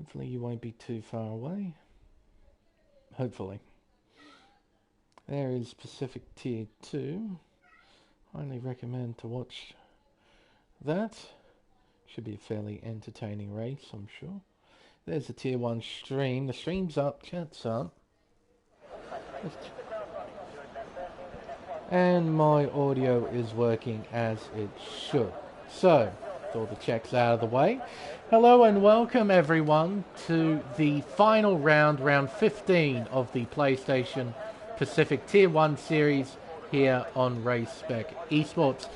Hopefully you won't be too far away. Hopefully. There is Pacific Tier 2. Highly recommend to watch that. Should be a fairly entertaining race, I'm sure. There's the Tier 1 stream. The stream's up, chat's up. And my audio is working as it should. So, with all the checks out of the way, hello and welcome everyone to the final round, round 15 of the PlayStation Pacific Tier 1 series here on Race Spec Esports.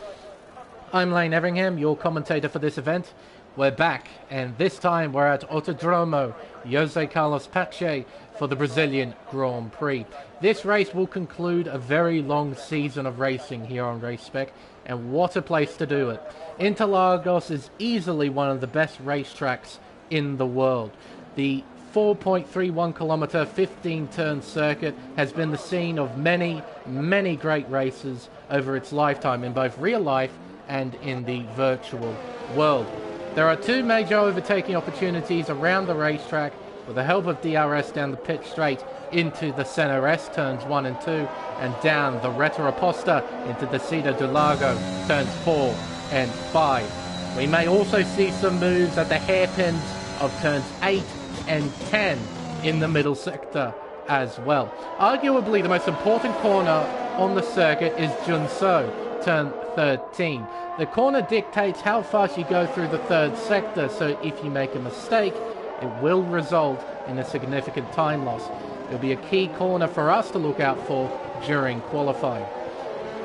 I'm Lane Everingham, your commentator for this event. We're back, and this time we're at Autodromo José Carlos Pache for the Brazilian Grand Prix. This race will conclude a very long season of racing here on Race Spec, and what a place to do it. Interlagos is easily one of the best racetracks in the world. The 4.31 kilometer 15-turn circuit has been the scene of many, many great races over its lifetime in both real life and in the virtual world. There are two major overtaking opportunities around the racetrack with the help of DRS down the pit straight into the Center S turns 1 and 2 and down the Reta Aposta into the Cida do Lago turns 4 and 5. We may also see some moves at the hairpins of turns 8 and 10 in the middle sector as well. Arguably the most important corner on the circuit is Junso, turn 13. The corner dictates how fast you go through the third sector, so if you make a mistake, it will result in a significant time loss. It'll be a key corner for us to look out for during qualifying.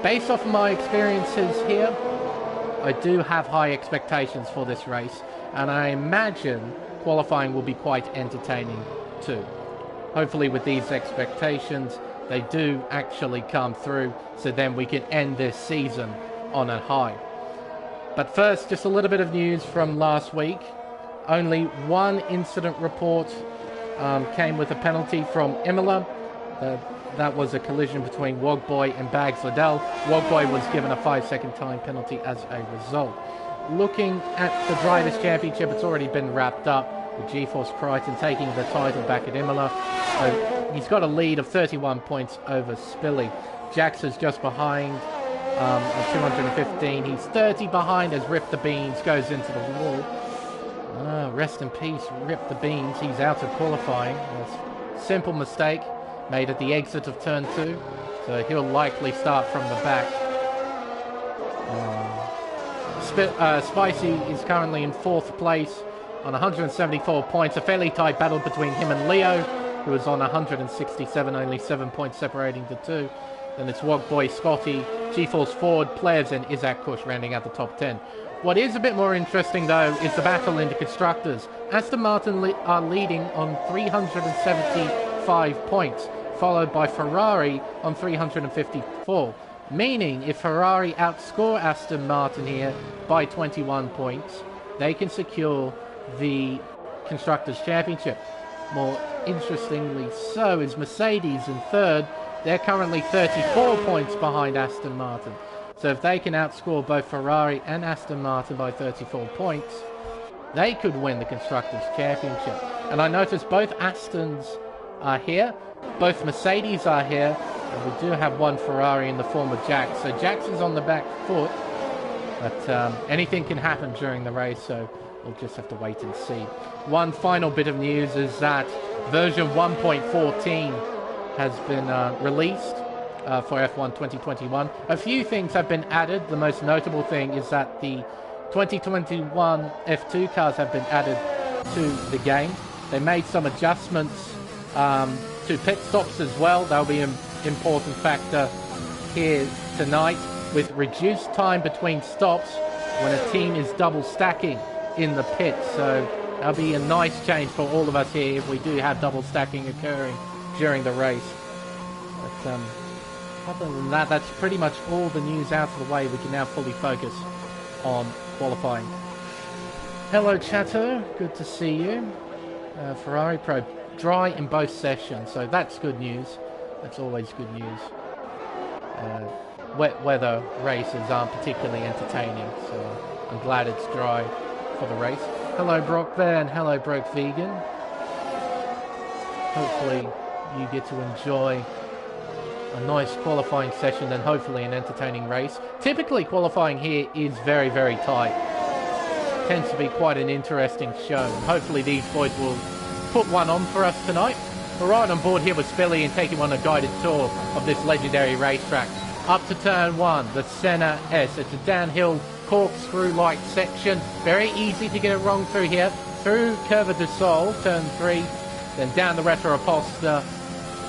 Based off of my experiences here, I do have high expectations for this race, and I imagine qualifying will be quite entertaining too. Hopefully with these expectations, they do actually come through, so then we can end this season on a high. But first, just a little bit of news from last week. Only one incident report came with a penalty from Imola. That was a collision between Wogboy and Bags Liddell. Wogboy was given a 5-second time penalty as a result. Looking at the Drivers' Championship, it's already been wrapped up with GeForce Crichton taking the title back at Imola. So he's got a lead of 31 points over Spilly. Jax is just behind at 215. He's 30 behind as Rip the Beans goes into the wall. Rest in peace, Rip the Beans. He's out of qualifying. Simple mistake made at the exit of turn 2. So he'll likely start from the back. Spicy is currently in 4th place on 174 points. A fairly tight battle between him and Leo, who is on 167, only 7 points separating the two. Then it's Wogboy, Scotty, GeForce Ford, Plebs, and Isaac Kush rounding out the top 10. What is a bit more interesting, though, is the battle into constructors. Aston Martin are leading on 375 points, followed by Ferrari on 354. Meaning, if Ferrari outscore Aston Martin here by 21 points, they can secure the Constructors' Championship. More interestingly so is Mercedes in 3rd. They're currently 34 points behind Aston Martin. So if they can outscore both Ferrari and Aston Martin by 34 points, they could win the Constructors' Championship. And I noticed both Astons are here, both Mercedes are here, and we do have one Ferrari in the form of Jax. So Jax is on the back foot, but anything can happen during the race, so we'll just have to wait and see. One final bit of news is that version 1.14 has been released for F1 2021. A few things have been added. The most notable thing is that the 2021 F2 cars have been added to the game. They made some adjustments to pit stops as well. That'll be an important factor here tonight, with reduced time between stops when a team is double stacking in the pit. So that'll be a nice change for all of us here if we do have double stacking occurring during the race. But other than that, that's pretty much all the news out of the way. We can now fully focus on qualifying. Hello Chateau, good to see you. Ferrari Pro dry in both sessions, so that's good news. That's always good news. Wet weather races aren't particularly entertaining, so I'm glad it's dry for the race. Hello Brock there, and hello Broke Vegan. hopefully you get to enjoy a nice qualifying session and hopefully an entertaining race. Typically qualifying here is very, very tight. Tends to be quite an interesting show. And hopefully these boys will put one on for us tonight. We're right on board here with Spilly and taking on a guided tour of this legendary racetrack. Up to turn 1, the Senna S. It's a downhill corkscrew-like section. Very easy to get it wrong through here. Through Curva de Sol, turn 3, then down the Retroaposta,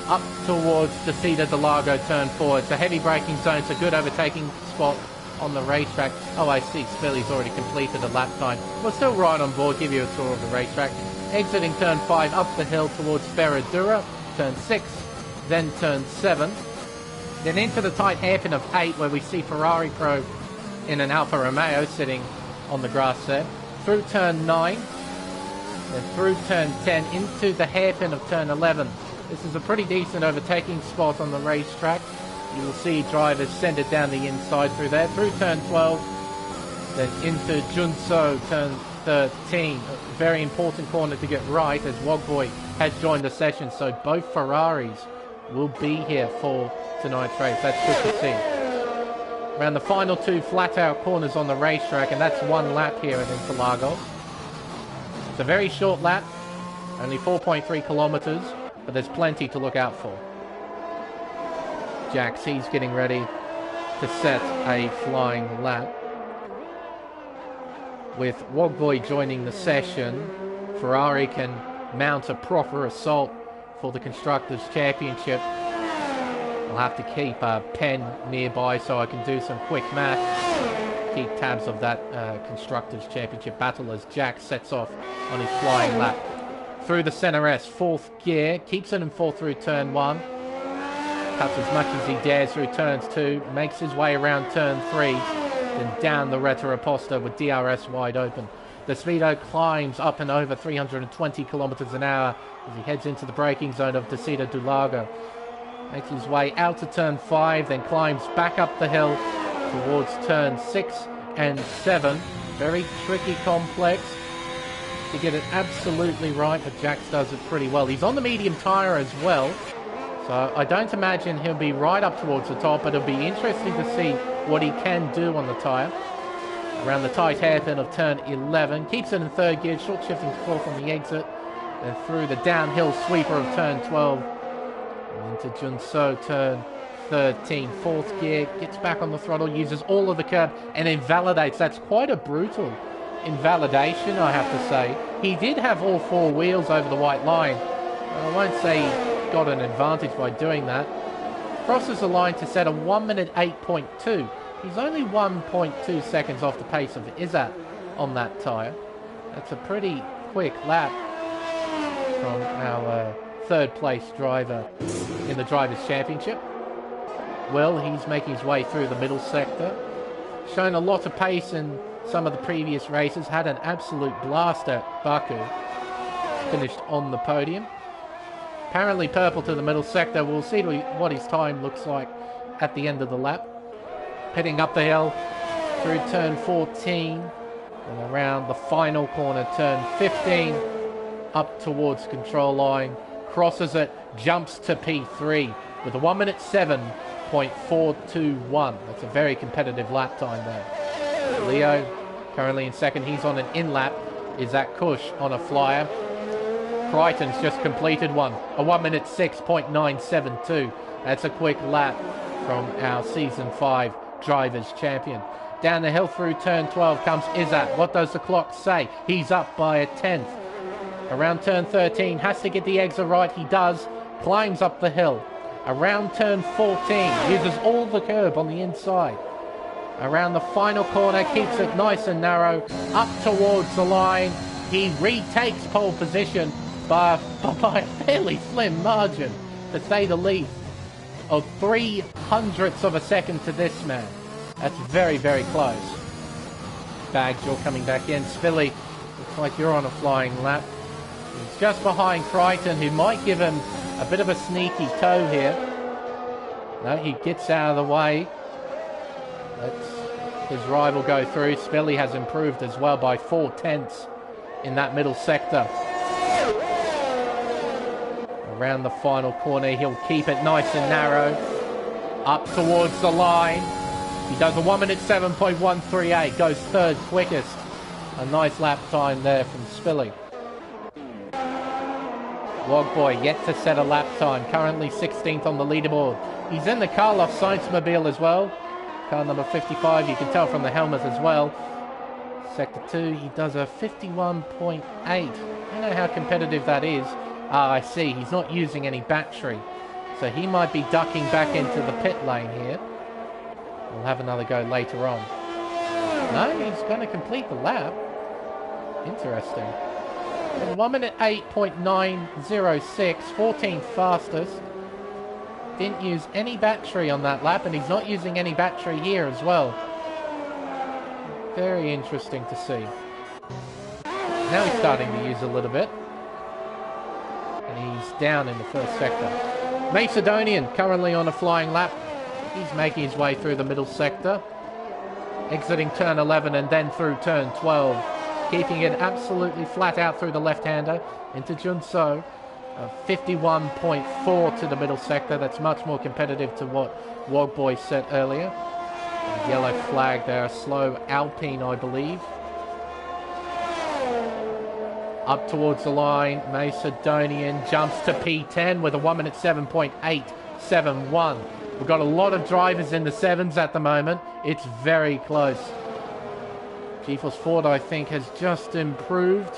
up towards the Cida de Lago, turn 4. It's a heavy braking zone. It's a good overtaking spot on the racetrack. Oh, I see Spilly's already completed a lap time. We're still right on board, give you a tour of the racetrack. Exiting turn 5, up the hill towards Ferradura, turn 6, then turn 7. Then into the tight hairpin of 8, where we see Ferrari Pro in an Alfa Romeo sitting on the grass there. Through turn 9, then through turn 10, into the hairpin of turn 11. This is a pretty decent overtaking spot on the racetrack. You will see drivers send it down the inside through there. Through turn 12, then into Junso, turn 13. A very important corner to get right as Wogboy has joined the session. So both Ferraris will be here for tonight's race. That's good to see. Around the final 2 flat-out corners on the racetrack, and that's 1 lap here at Interlagos. It's a very short lap, only 4.3 kilometers, but there's plenty to look out for. Jax, he's getting ready to set a flying lap. With Wogboy joining the session, Ferrari can mount a proper assault for the Constructors' Championship. I'll have to keep a pen nearby so I can do some quick math. Keep tabs of that Constructors' Championship battle as Jack sets off on his flying lap. Through the center S, 4th gear, keeps it in 4th through turn 1. Cuts as much as he dares through turns 2, makes his way around turn 3, then down the Retroaposta with DRS wide open. The Speedo climbs up and over 320 kilometers an hour as he heads into the braking zone of Descida do Lago. Makes his way out to turn 5, then climbs back up the hill towards turn 6 and 7. Very tricky complex to get it absolutely right, but Jax does it pretty well. He's on the medium tyre as well, so I don't imagine he'll be right up towards the top, but it'll be interesting to see what he can do on the tyre. Around the tight hairpin of turn 11, keeps it in 3rd gear, short shifting to 4th on the exit, then through the downhill sweeper of turn 12, and into Junso, turn 13, 4th gear, gets back on the throttle, uses all of the curb, and invalidates. That's quite a brutal invalidation, I have to say. He did have all 4 wheels over the white line, but I won't say he got an advantage by doing that. Crosses the line to set a 1 minute 8.2. He's only 1.2 seconds off the pace of Izzat on that tyre. That's a pretty quick lap from our 3rd place driver in the Drivers' Championship. Well, he's making his way through the middle sector. Shown a lot of pace in some of the previous races. Had an absolute blast at Baku. Finished on the podium. Apparently purple to the middle sector. We'll see what his time looks like at the end of the lap. Heading up the hill through turn 14 and around the final corner, turn 15, up towards control line, crosses it, jumps to P3 with a 1 minute 7.421. That's a very competitive lap time there. Leo currently in 2nd. He's on an in-lap. Is that Kush on a flyer? Crichton's just completed one. A 1 minute 6.972. That's a quick lap from our Season 5 Drivers' Champion. Down the hill through turn 12 comes Izzat. What does the clock say? He's up by a 10th. Around turn 13, has to get the exit right. He does. Climbs up the hill. Around turn 14, uses all the curb on the inside. Around the final corner, keeps it nice and narrow. Up towards the line. He retakes pole position by a fairly slim margin, to say the least, of 0.03 of a second to this man. That's very, very close. Bags, you're coming back in. Spilly, looks like you're on a flying lap. He's just behind Crichton, who might give him a bit of a sneaky toe here. No, he gets out of the way. Lets his rival go through. Spilly has improved as well by 4/10 in that middle sector. Around the final corner, he'll keep it nice and narrow. Up towards the line. He does a 1 minute 7.138, goes third quickest. A nice lap time there from Spilly. Wogboy yet to set a lap time, currently 16th on the leaderboard. He's in the Karloff Science-mobile as well. Car number 55, you can tell from the helmet as well. Sector 2, he does a 51.8. I don't know how competitive that is. Ah, I see, he's not using any battery. So he might be ducking back into the pit lane here. We'll have another go later on. No, he's going to complete the lap. Interesting. 1 minute 8.906, 14th fastest. Didn't use any battery on that lap, and he's not using any battery here as well. Very interesting to see. Now he's starting to use a little bit. And he's down in the first sector. Macedonian currently on a flying lap. He's making his way through the middle sector. Exiting turn 11 and then through turn 12. Keeping it absolutely flat out through the left-hander into Junso. 51.4 to the middle sector. That's much more competitive to what Wogboy set earlier. A yellow flag there, a slow Alpine, I believe. Up towards the line, Macedonian jumps to P10 with a 1 minute 7.871. We've got a lot of drivers in the 7s at the moment. It's very close. GeForce Ford, I think, has just improved.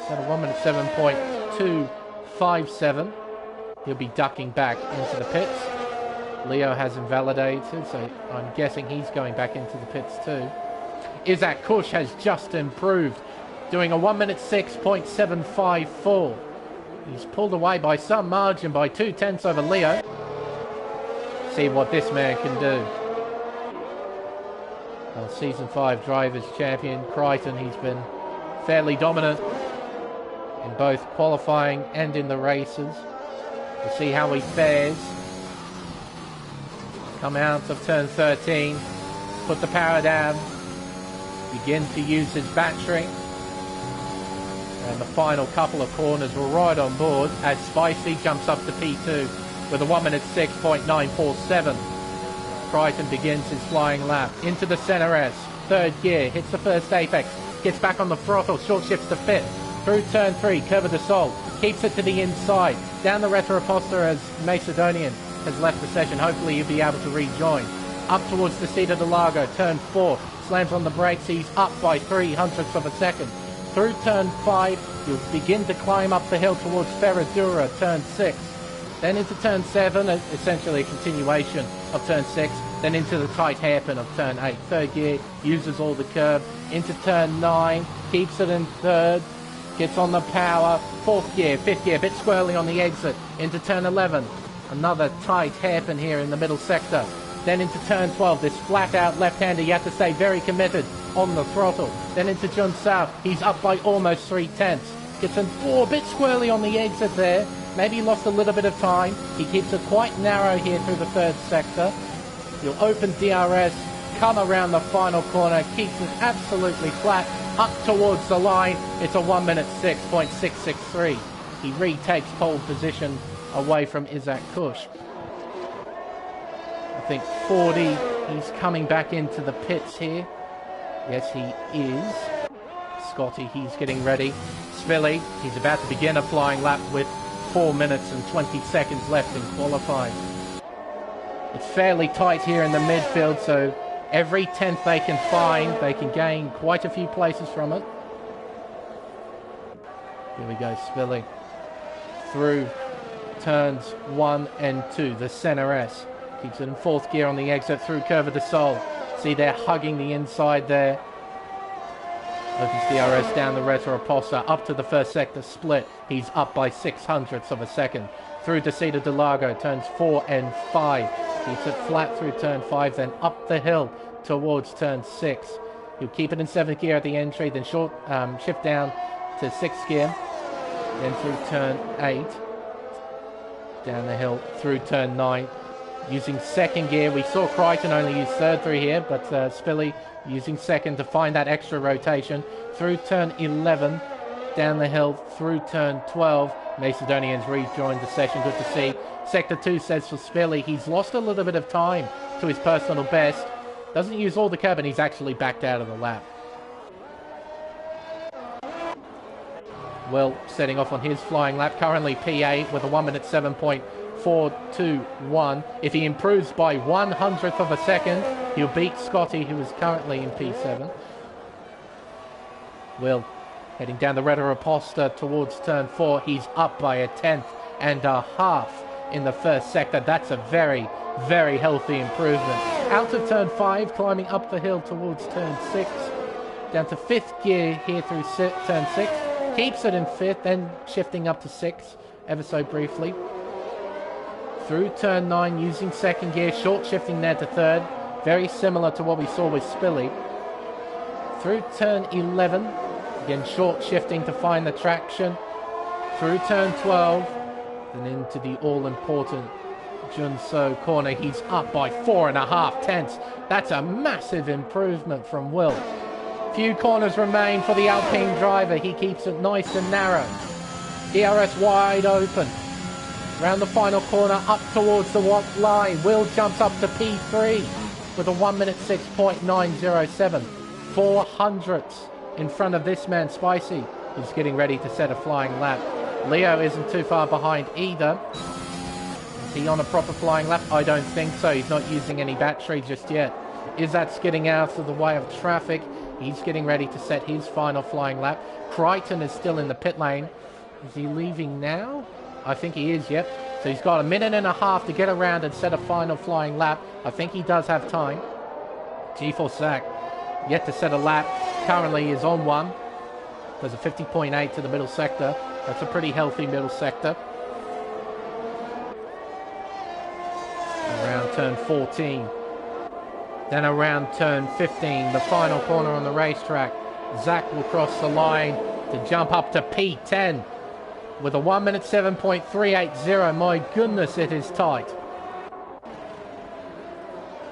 It's at a 1 minute 7.257. He'll be ducking back into the pits. Leo has invalidated, so I'm guessing he's going back into the pits too. Isaac Kush has just improved, doing a 1 minute 6.754. He's pulled away by some margin by 0.2 over Leo. See what this man can do. Season 5 Drivers Champion Crichton, he's been fairly dominant in both qualifying and in the races. We'll see how he fares. Come out of turn 13, put the power down, begin to use his battery. And the final couple of corners were right on board as Spicy jumps up to P2 with a 1 minute 6.947. Crichton begins his flying lap into the center S, third gear, hits the first apex, gets back on the throttle, short shifts to fifth, through turn 3, Curva de Sol, keeps it to the inside, down the Retroposter as Macedonian has left the session. Hopefully he'll be able to rejoin. Up towards the Cita de Lago, turn 4, slams on the brakes, he's up by 0.03 of a second. Through turn 5, you'll begin to climb up the hill towards Ferradura, turn 6. Then into turn 7, essentially a continuation of turn 6. Then into the tight hairpin of turn 8. Third gear, uses all the curb. Into turn 9, keeps it in third. Gets on the power. Fourth gear, fifth gear, a bit squirrely on the exit. Into turn 11. Another tight hairpin here in the middle sector. Then into turn 12, this flat out left-hander, you have to stay very committed on the throttle. Then into Jun South, he's up by almost 0.3. Gets in a bit squirrely on the exit there. Maybe lost a little bit of time. He keeps it quite narrow here through the third sector. He'll open DRS, come around the final corner, keeps it absolutely flat, up towards the line. It's a 1 minute 6.663. He retakes pole position away from Isaac Kush. I think 40, he's coming back into the pits here. Yes, he is. Scotty, he's getting ready. Spilly, he's about to begin a flying lap with 4 minutes and 20 seconds left in qualifying. It's fairly tight here in the midfield, so every 10th they can find, they can gain quite a few places from it. Here we go, Spilly. Through turns 1 and 2, the center S. Keeps it in fourth gear on the exit through Curva de Sol. See, they're hugging the inside there. Opens DRS down the Retroposter, up to the first sector split. He's up by 0.06 of a second. Through the Cita de Lago, turns 4 and 5. Keeps it flat through turn 5, then up the hill towards turn 6. He'll keep it in 7th gear at the entry, then shift down to 6th gear. Then through turn 8. Down the hill through turn 9. Using 2nd gear. We saw Crichton only use 3rd through here, but Spilly using 2nd to find that extra rotation. Through turn 11, down the hill through turn 12. Macedonians rejoined the session. Good to see. Sector 2 says for Spilly, he's lost a little bit of time to his personal best. Doesn't use all the curb, and he's actually backed out of the lap. Will setting off on his flying lap. Currently P8 with a 1 minute 7.421. If he improves by 1/100th of a second, he'll beat Scotty, who is currently in P7. Will heading down the Retta Riposta towards turn 4. He's up by 1/10.5 in the first sector. That's a very, very healthy improvement. Out of turn 5, climbing up the hill towards turn 6. Down to 5th gear here through turn 6. Keeps it in 5th, then shifting up to 6 ever so briefly. Through turn 9 using 2nd gear, short shifting there to 3rd. Very similar to what we saw with Spilly. Through turn 11, again short shifting to find the traction. Through turn 12, and into the all-important Junso corner. He's up by 4.5 That's a massive improvement from Will. Few corners remain for the Alpine driver. He keeps it nice and narrow. DRS wide open. Round the final corner, up towards the line. Will jumps up to P3 with a 1 minute 6.907. 400ths in front of this man, Spicy, who's getting ready to set a flying lap. Leo isn't too far behind either. Is he on a proper flying lap? I don't think so. He's not using any battery just yet. Is that skidding out of the way of traffic? He's getting ready to set his final flying lap. Crichton is still in the pit lane. Is he leaving now? I think he is, yep. So he's got 1.5 minutes to get around and set a final flying lap. I think he does have time. G-Force Zach, yet to set a lap. Currently is on one. There's a 50.8 to the middle sector. That's a pretty healthy middle sector. Around turn 14. Then around turn 15, the final corner on the racetrack. Zach will cross the line to jump up to P10 with a 1 minute 7.380. My goodness, it is tight.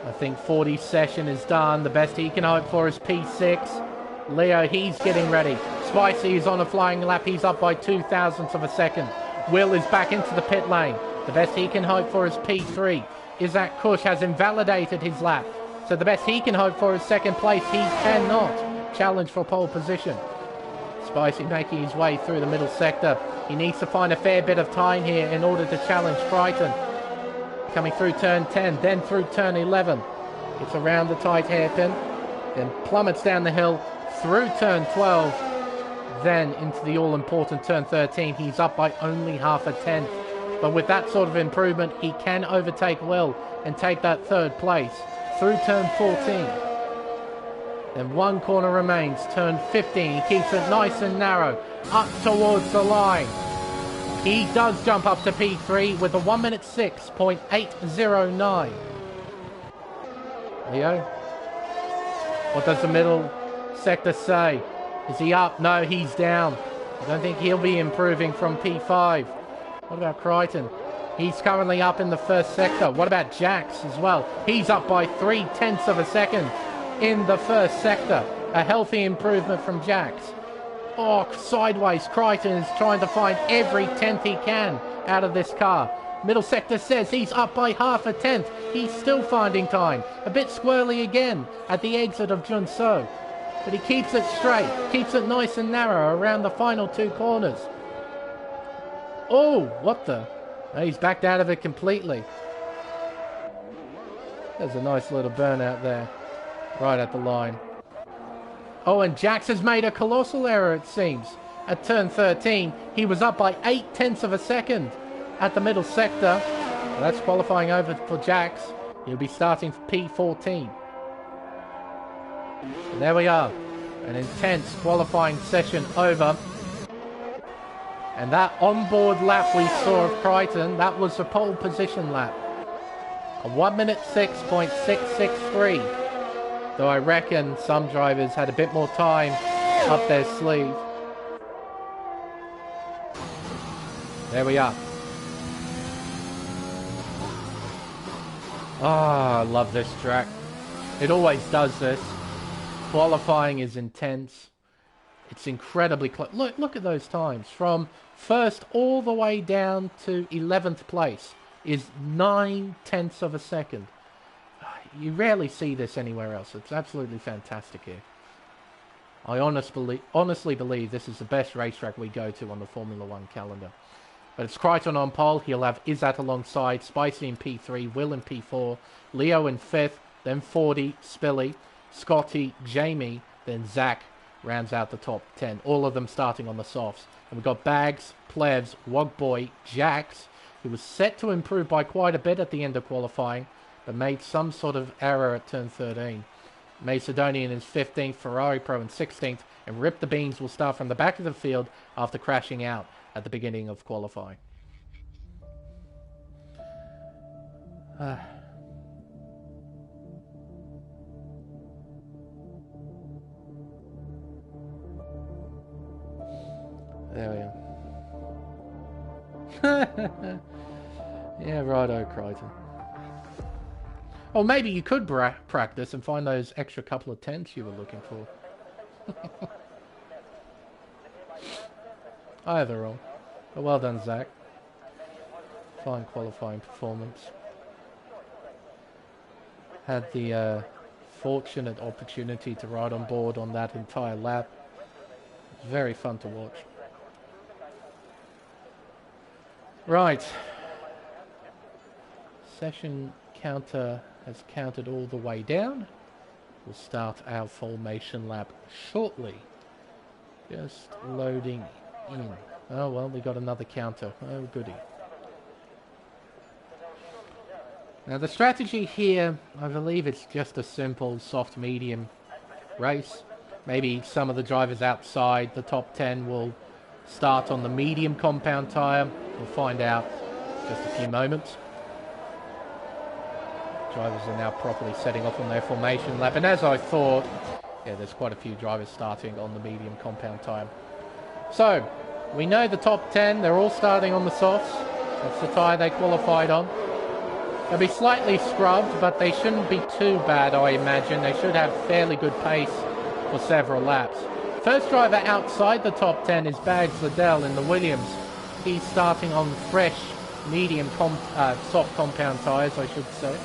I think 40 session is done. The best he can hope for is P6. Leo, he's getting ready. Spicy is on a flying lap. He's up by 0.02 of a second. Will is back into the pit lane. The best he can hope for is P3. Isaac Kush has invalidated his lap. So the best he can hope for is second place. He cannot challenge for pole position. Spicy making his way through the middle sector. He needs to find a fair bit of time here in order to challenge Crichton. Coming through turn 10, then through turn 11. It's around the tight hairpin, then plummets down the hill through turn 12, then into the all-important turn 13. He's up by only 0.5. But with that sort of improvement, he can overtake Will and take that 3rd place through turn 14. Then one corner remains, turn 15. He keeps it nice and narrow, up towards the line. He does jump up to P3 with a 1 minute 6.809. Leo, what does the middle sector say? Is he up? No, he's down. I don't think he'll be improving from P5. What about Crichton? He's currently up in the 1st sector. What about Jax as well? He's up by 0.3 of a second in the 1st sector. A healthy improvement from Jax. Oh, sideways. Crichton is trying to find every 10th he can out of this car. Middle sector says he's up by 0.5. He's still finding time. A bit squirrely again at the exit of Junso. But he keeps it straight. Keeps it nice and narrow around the final 2 corners. Oh, what the? Oh, he's backed out of it completely. There's a nice little burnout there. Right at the line. Oh, and Jax has made a colossal error, it seems. At turn 13, he was up by 0.8 of a second at the middle sector. Well, that's qualifying over for Jax. He'll be starting for P14. And there we are. An intense qualifying session over. And that onboard lap we saw of Crichton, that was the pole position lap. A 1 minute 6.663. Though I reckon some drivers had a bit more time up their sleeve. There we are. Ah, I love this track. It always does this. Qualifying is intense. It's incredibly close. Look at those times. From first all the way down to 11th place is 9/10 of a second. You rarely see this anywhere else. It's absolutely fantastic here. I honestly believe this is the best racetrack we go to on the Formula One calendar. But it's Crichton on pole. He'll have Izzat alongside, Spicy in P3, Will in P4, Leo in 5th, then 40, Spilly, Scotty, Jamie, then Zach rounds out the top 10. All of them starting on the softs. And we've got Bags, Plevs, Wogboy, Jax, who was set to improve by quite a bit at the end of qualifying, but made some sort of error at turn 13. Macedonian is 15th, Ferrari Pro in 16th, and Rip the Beans will start from the back of the field after crashing out at the beginning of qualifying. There we are. Yeah, righto, Crichton. Or maybe you could practice and find those extra couple of tenths you were looking for. Either or. But well done, Zach. Fine qualifying performance. Had the fortunate opportunity to ride on board on that entire lap. It was very fun to watch. Right. Session counter has counted all the way down. We'll start our formation lap shortly. Just loading in. Oh, well, we got another counter. Oh, goody. Now, the strategy here, I believe it's just a simple soft-medium race. Maybe some of the drivers outside the top 10 will start on the medium compound tyre. We'll find out in just a few moments. Drivers are now properly setting off on their formation lap. And as I thought, yeah, there's quite a few drivers starting on the medium compound tyre. So, we know the top 10, they're all starting on the softs. That's the tyre they qualified on. They'll be slightly scrubbed, but they shouldn't be too bad, I imagine. They should have fairly good pace for several laps. First driver outside the top 10 is Bags Liddell in the Williams. He's starting on fresh, medium, soft compound tyres, I should say.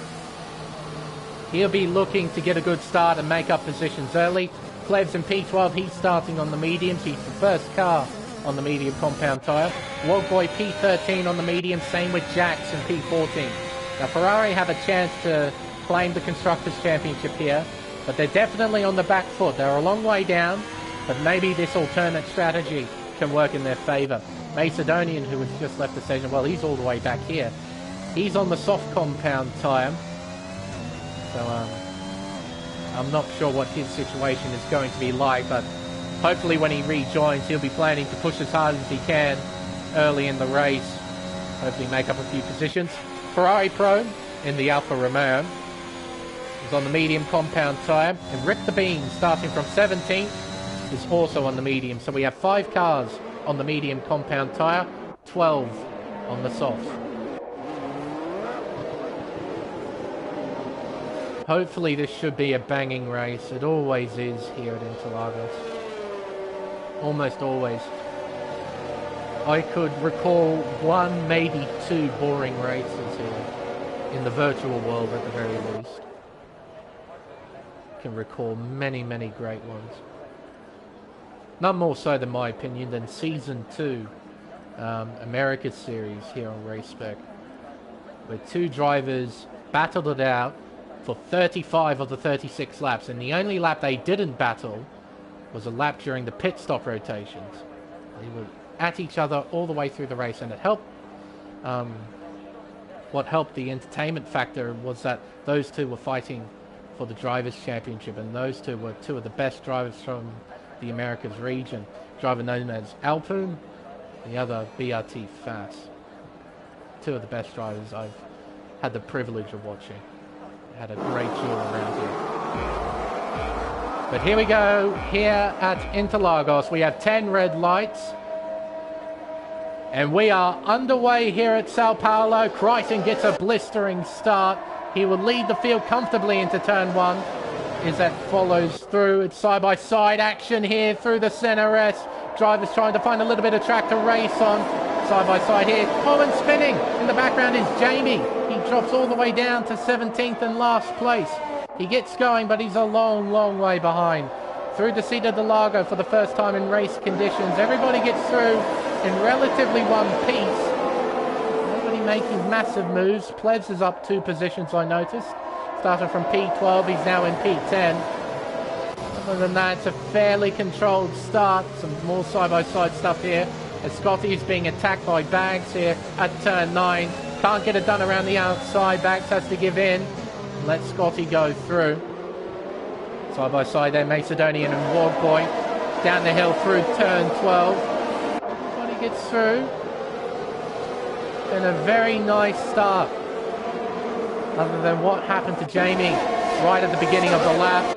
He'll be looking to get a good start and make up positions early. Plevs in P12, he's starting on the mediums. He's the first car on the medium compound tyre. Wogboy P13 on the medium, same with Jax in P14. Now Ferrari have a chance to claim the Constructors' Championship here, but they're definitely on the back foot. They're a long way down, but maybe this alternate strategy can work in their favour. Macedonian, who has just left the session, well, he's all the way back here. He's on the soft compound tyre. So I'm not sure what his situation is going to be like, but hopefully when he rejoins, he'll be planning to push as hard as he can early in the race. Hopefully make up a few positions. Ferrari Pro in the Alfa Romeo is on the medium compound tyre. And Rip the Bean, starting from 17th, is also on the medium. So we have 5 cars on the medium compound tyre, 12 on the soft. Hopefully this should be a banging race. It always is here at Interlagos. Almost always. I could recall 1, maybe 2 boring races here. In the virtual world at the very least. I can recall many, many great ones. None more so, in my opinion, than Season 2, America's Series here on Race Spec, where 2 drivers battled it out for 35 of the 36 laps, and the only lap they didn't battle was a lap during the pit stop rotations. They were at each other all the way through the race, and it helped. What helped the entertainment factor was that those 2 were fighting for the Drivers' Championship, and those 2 were 2 of the best drivers from the Americas region. Driver known as Alpoon, the other BRT Fass. 2 of the best drivers I've had the privilege of watching. Had a great duel around here. But here we go, here at Interlagos. We have 10 red lights. And we are underway here at Sao Paulo. Crichton gets a blistering start. He will lead the field comfortably into turn 1. Izzat follows through. It's side-by-side action here through the center S. Drivers trying to find a little bit of track to race on. Side-by-side here. Oh, and spinning. In the background is Jamie. He drops all the way down to 17th and last place. He gets going, but he's a long, long way behind. Through the Cita del Lago for the first time in race conditions. Everybody gets through in relatively one piece. Nobody making massive moves. Plebs is up 2 positions, I noticed. Started from P12, he's now in P10. Other than that, it's a fairly controlled start. Some more side-by-side stuff here. As Scotty is being attacked by Bags here at turn 9. Can't get it done around the outside. Bags has to give in. Let Scotty go through. Side by side there, Macedonian and Wardboy. Down the hill through turn 12. Everybody gets through. And a very nice start. Other than what happened to Jamie right at the beginning of the lap.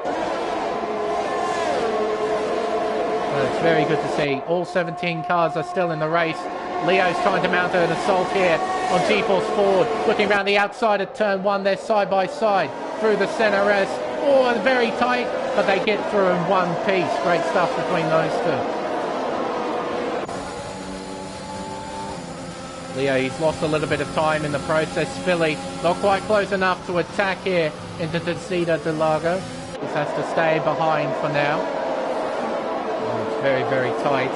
Well, it's very good to see. All 17 cars are still in the race. Leo's trying to mount an assault here on G-Force Ford. Looking around the outside at turn 1, they're side by side through the center S. Oh, very tight, but they get through in one piece. Great stuff between those two. Leo, he's lost a little bit of time in the process. Philly, not quite close enough to attack here into the Cita del Lago. Just has to stay behind for now. Oh, it's very, very tight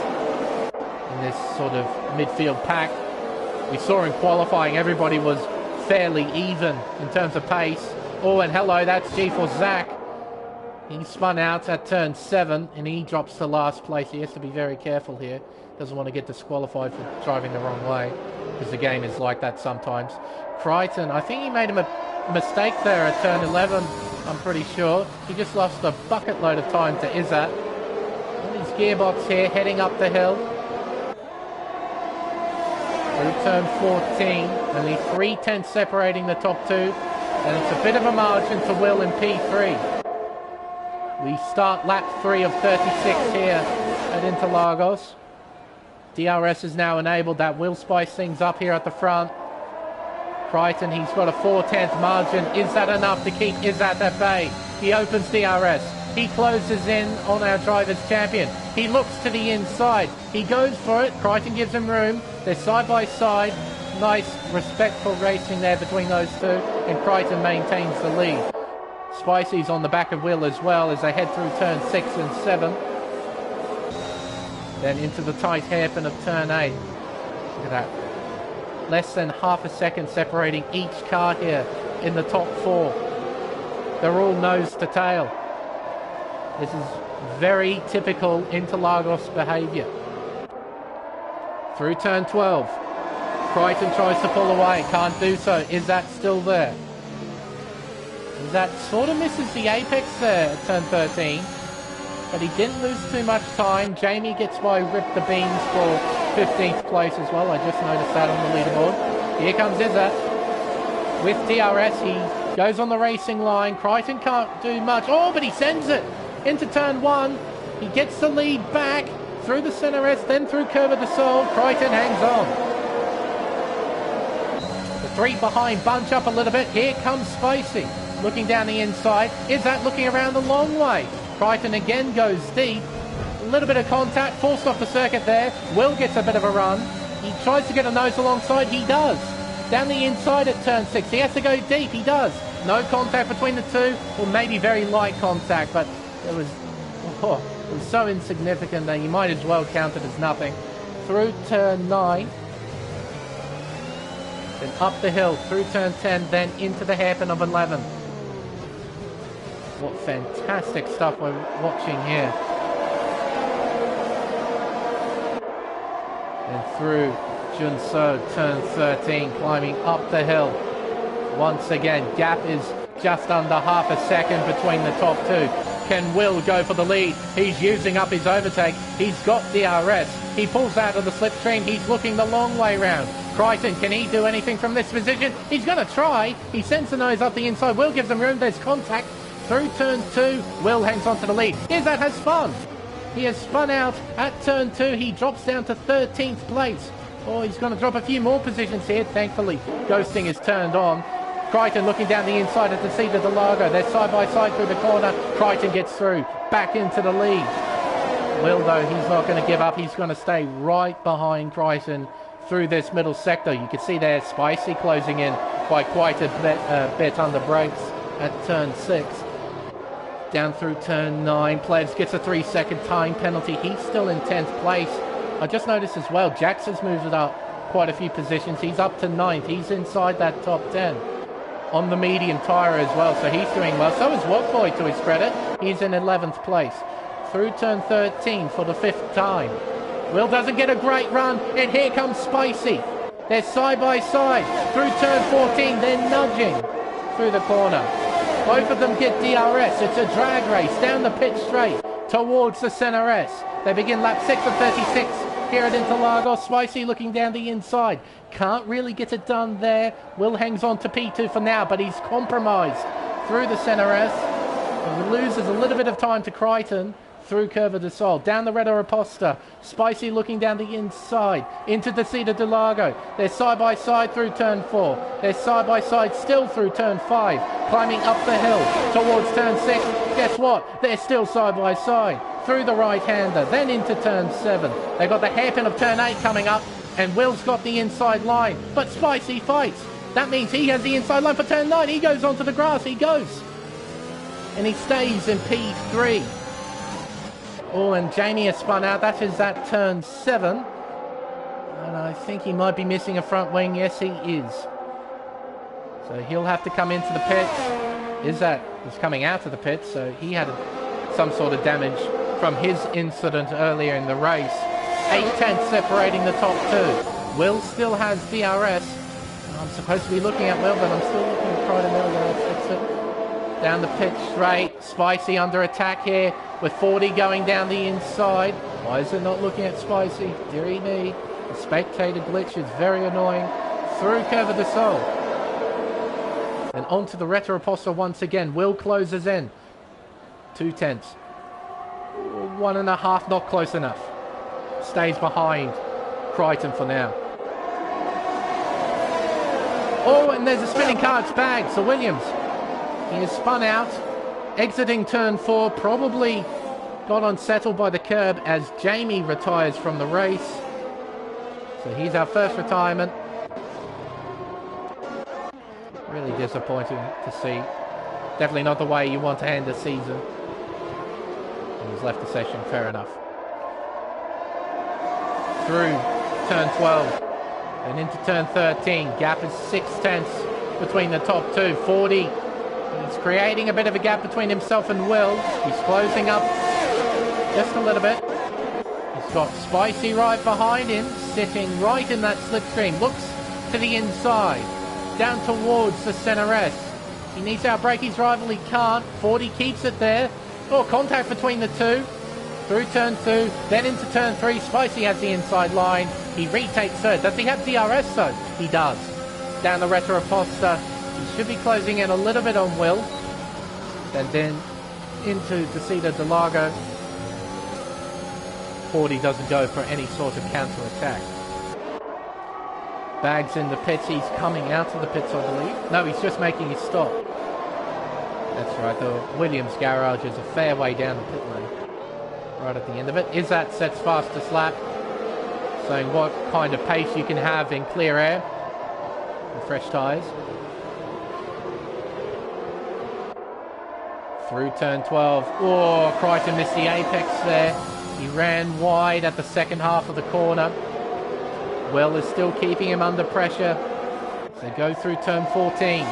in this sort of midfield pack. We saw in qualifying everybody was fairly even in terms of pace. Oh, and hello, that's G-Force Zach. He spun out at turn 7 and he drops to last place. He has to be very careful here. Doesn't want to get disqualified for driving the wrong way, because the game is like that sometimes. Crichton, I think he made a mistake there at turn 11, I'm pretty sure. He just lost a bucket load of time to Izzat. And his gearbox here heading up the hill. Through turn 14, only 3/10 separating the top two. And it's a bit of a margin to Will in P3. We start lap 3 of 36 here at Interlagos. DRS is now enabled. That will spice things up here at the front. Crichton, he's got a 4/10 margin. Is that enough to keep Izzat at bay? He opens DRS. He closes in on our driver's champion. He looks to the inside. He goes for it. Crichton gives him room. They're side by side. Nice, respectful racing there between those two. And Crichton maintains the lead. Spicy's on the back of Will as well as they head through turn 6 and 7. Then into the tight hairpin of turn 8. Look at that. Less than half a second separating each car here in the top 4. They're all nose to tail. This is very typical Interlagos behaviour. Through turn 12. Crichton tries to pull away, can't do so. Is that still there? That sort of misses the apex there at turn 13, but he didn't lose too much time. Jamie gets by Rip the Beans for 15th place as well. I just noticed that on the leaderboard. Here comes Izzat. With DRS, he goes on the racing line. Crichton can't do much. Oh, but he sends it into turn 1. He gets the lead back through the center S, then through Curva de Sol. Crichton hangs on. 3 behind, bunch up a little bit. Here comes Spicy, looking down the inside. Izzat looking around the long way. Crichton again goes deep. A little bit of contact, forced off the circuit there. Will gets a bit of a run. He tries to get a nose alongside. He does. Down the inside at turn 6. He has to go deep. He does. No contact between the two, or maybe very light contact, but it was so insignificant that you might as well count it as nothing. Through turn 9. Then up the hill through turn 10, then into the hairpin of 11. What fantastic stuff we're watching here. And through Junso, turn 13, climbing up the hill. Once again, gap is just under half a second between the top two. Can Will go for the lead? He's using up his overtake. He's got DRS. He pulls out of the slipstream. He's looking the long way round. Crichton, can he do anything from this position? He's going to try. He sends the nose up the inside. Will gives him room. There's contact through turn 2. Will hangs on to the lead. Izzat has spun. He has spun out at turn 2. He drops down to 13th place. Oh, he's going to drop a few more positions here. Thankfully, ghosting is turned on. Crichton looking down the inside at the seat of the Largo. They're side by side through the corner. Crichton gets through, back into the lead. Will, though, he's not going to give up. He's going to stay right behind Crichton through this middle sector. You can see there Spicy closing in by quite a bit under brakes at turn 6. Down through turn 9. Plebs gets a 3-second time penalty. He's still in 10th place. I just noticed as well, Jackson's moved it up quite a few positions. He's up to 9th. He's inside that top 10 on the medium tyre as well, so he's doing well. So is Walkboy, to his credit. He's in 11th place. Through turn 13 for the 5th time. Will doesn't get a great run, and here comes Spicy. They're side by side. Through turn 14, they're nudging through the corner. Both of them get DRS. It's a drag race down the pit straight towards the centre S. They begin lap 6 of 36 here at Interlagos. Spicy looking down the inside. Can't really get it done there. Will hangs on to P2 for now, but he's compromised through the centre S. He loses a little bit of time to Crichton through Curva de Sol. Down the Red Aposta. Spicy looking down the inside into the Cedar de Largo. They're side by side through turn 4. They're side by side still through turn 5. Climbing up the hill towards turn 6. Guess what? They're still side by side through the right-hander. Then into turn 7. They've got the hairpin of turn 8 coming up, and Will's got the inside line. But Spicy fights. That means he has the inside line for turn 9. He goes onto the grass. He goes. And he stays in P3. Oh, and Jamie has spun out. That is at turn 7. And I think he might be missing a front wing. Yes, he is. So he'll have to come into the pit. He's coming out of the pit, so he had some sort of damage from his incident earlier in the race. 8/10 separating the top 2. Will still has DRS. I'm supposed to be looking at Will, but I'm still looking at Crichton. There we go. Fix it. Down the pit straight. Spicy under attack here with 40 going down the inside. Why is it not looking at Spicy? Deary me. The spectator glitch is very annoying. Through Curva de Sol. And onto the Retro Aposta once again. Will closes in. 2/10. 1.5, not close enough. Stays behind Crichton for now. Oh, and there's a spinning car. It's Bags. So Williams. He is spun out, exiting turn 4, probably got unsettled by the curb as Jamie retires from the race. So he's our first retirement. Really disappointing to see. Definitely not the way you want to end the season. And he's left the session, fair enough. Through turn 12 and into turn 13. Gap is 6/10 between the top 2. 40. He's creating a bit of a gap between himself and Will. He's closing up just a little bit. He's got Spicy right behind him, sitting right in that slipstream. Looks to the inside, down towards the centre S. He needs to outbrake his rival, he can't. 40 keeps it there. Oh, contact between the two. Through turn 2, then into turn 3. Spicy has the inside line. He retakes third. Does he have DRS though? He does. Down the Retro Aposta. He should be closing in a little bit on Will. And then into the Cedar de Largo. 40 doesn't go for any sort of counter-attack. Bags in the pits. He's coming out of the pits, I believe. No, he's just making his stop. That's right. The Williams garage is a fair way down the pit lane. Right at the end of it. Izzat sets fastest lap. Saying what kind of pace you can have in clear air. And fresh tyres. Through turn 12. Oh, Crichton missed the apex there. He ran wide at the second half of the corner. Will is still keeping him under pressure. So go through turn 14.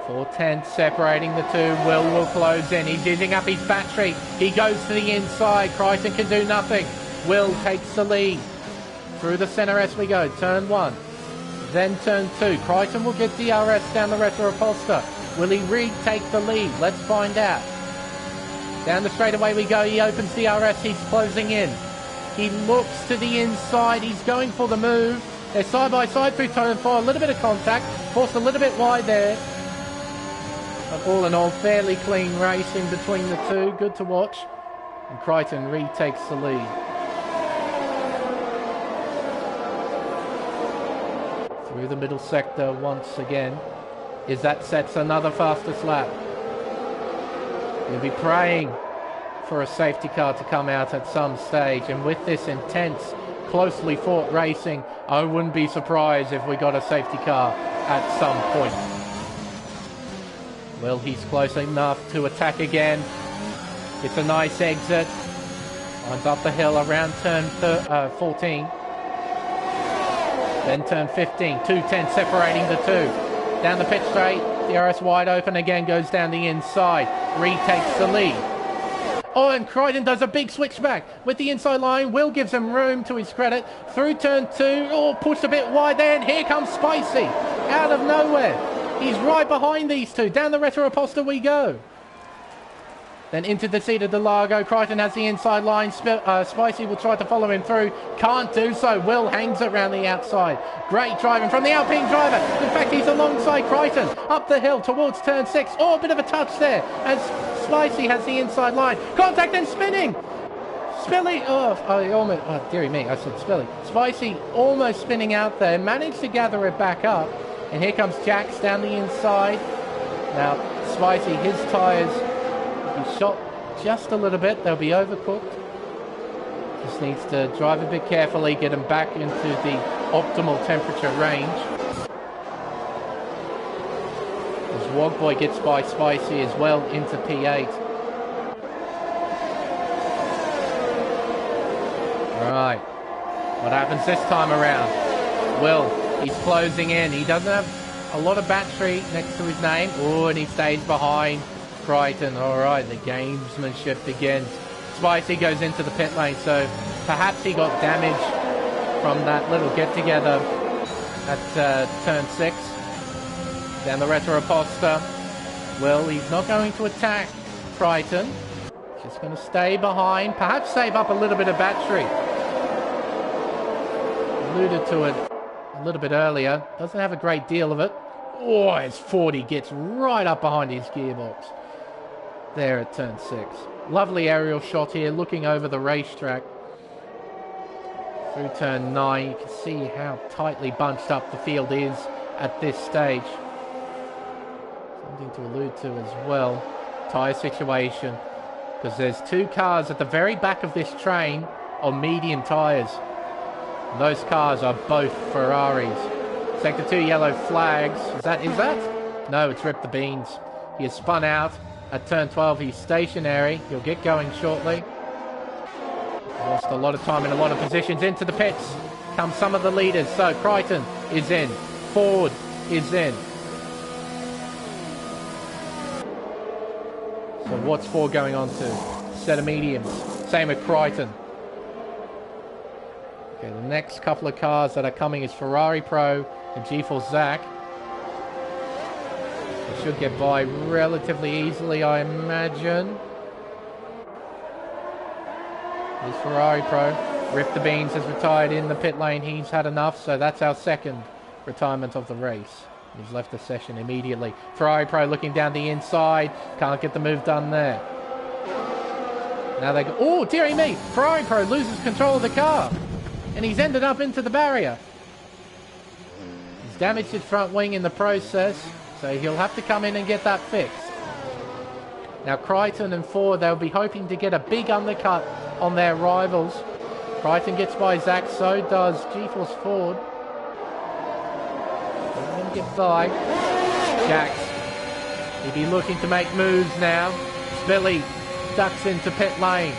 4/10 separating the two. Will close in. He's using up his battery. He goes to the inside. Crichton can do nothing. Will takes the lead. Through the centre as we go. Turn 1. Then turn 2. Crichton will get DRS down the Retro Aposta. Will he retake the lead? Let's find out. Down the straightaway we go. He opens DRS. He's closing in. He looks to the inside. He's going for the move. They're side by side through turn 4. A little bit of contact. Forced a little bit wide there. But all in all, fairly clean racing between the two. Good to watch. And Crichton retakes the lead. through the middle sector once again. Is that sets another fastest lap. You'll be praying for a safety car to come out at some stage, and with this intense, closely fought racing, I wouldn't be surprised if we got a safety car at some point. Well, he's close enough to attack again. It's a nice exit. Climbs up the hill around turn 14. Then turn 15. 210 separating the two. Down the pit straight. DRS wide open again, goes down the inside. Retakes the lead. Oh, and Crichton does a big switchback with the inside line. Will gives him room to his credit. Through turn 2. Oh, pushed a bit wide there, and here comes Spicy. Out of nowhere. He's right behind these two. Down the Retroposta we go. Then into the seat of the Largo. Crichton has the inside line. Spicy will try to follow him through. Can't do so. Will hangs around the outside. Great driving from the Alpine driver. In fact, he's alongside Crichton. Up the hill towards turn 6. Oh, a bit of a touch there as Spicy has the inside line. Contact and spinning. Spilly. Oh, dearie me. I said Spilly. Spicy almost spinning out there. Managed to gather it back up. And here comes Jax down the inside. Now, Spicy, his tyres... He's shot just a little bit. They'll be overcooked. Just needs to drive a bit carefully, get him back into the optimal temperature range. As Wogboy gets by Spicy as well into P8. Alright. What happens this time around? Will, he's closing in. He doesn't have a lot of battery next to his name. Oh, and he stays behind Crichton. Alright, the gamesmanship begins. Spicy goes into the pit lane, so perhaps he got damage from that little get-together at turn 6. Down the Retroposta. Well, he's not going to attack Crichton. Just going to stay behind, perhaps save up a little bit of battery. Alluded to it a little bit earlier. Doesn't have a great deal of it. Oh, his 40 gets right up behind his gearbox. There at turn 6. Lovely aerial shot here, looking over the racetrack. Through turn 9, you can see how tightly bunched up the field is at this stage. Something to allude to as well. Tyre situation. Because there's two cars at the very back of this train on medium tyres. And those cars are both Ferraris. Sector 2 yellow flags. Is that? No, it's Rip the Beans. He has spun out. At turn 12, he's stationary. He'll get going shortly. Lost a lot of time in a lot of positions. Into the pits come some of the leaders. So Crichton is in. Ford is in. So what's Ford going on to? Set of mediums. Same with Crichton. Okay, the next couple of cars that are coming is Ferrari Pro and G-Force Zach. They should get by relatively easily, I imagine. There's Ferrari Pro. Rip the Beans has retired in the pit lane. He's had enough, so that's our second retirement of the race. He's left the session immediately. Ferrari Pro looking down the inside. Can't get the move done there. Now they go... Oh, dearie me! Ferrari Pro loses control of the car. And he's ended up into the barrier. He's damaged his front wing in the process. So he'll have to come in and get that fixed. Now Crichton and Ford, they'll be hoping to get a big undercut on their rivals. Crichton gets by Zach, so does G-Force Ford. Let him get by. Jax. He'll be looking to make moves now. Billy ducks into pit lane.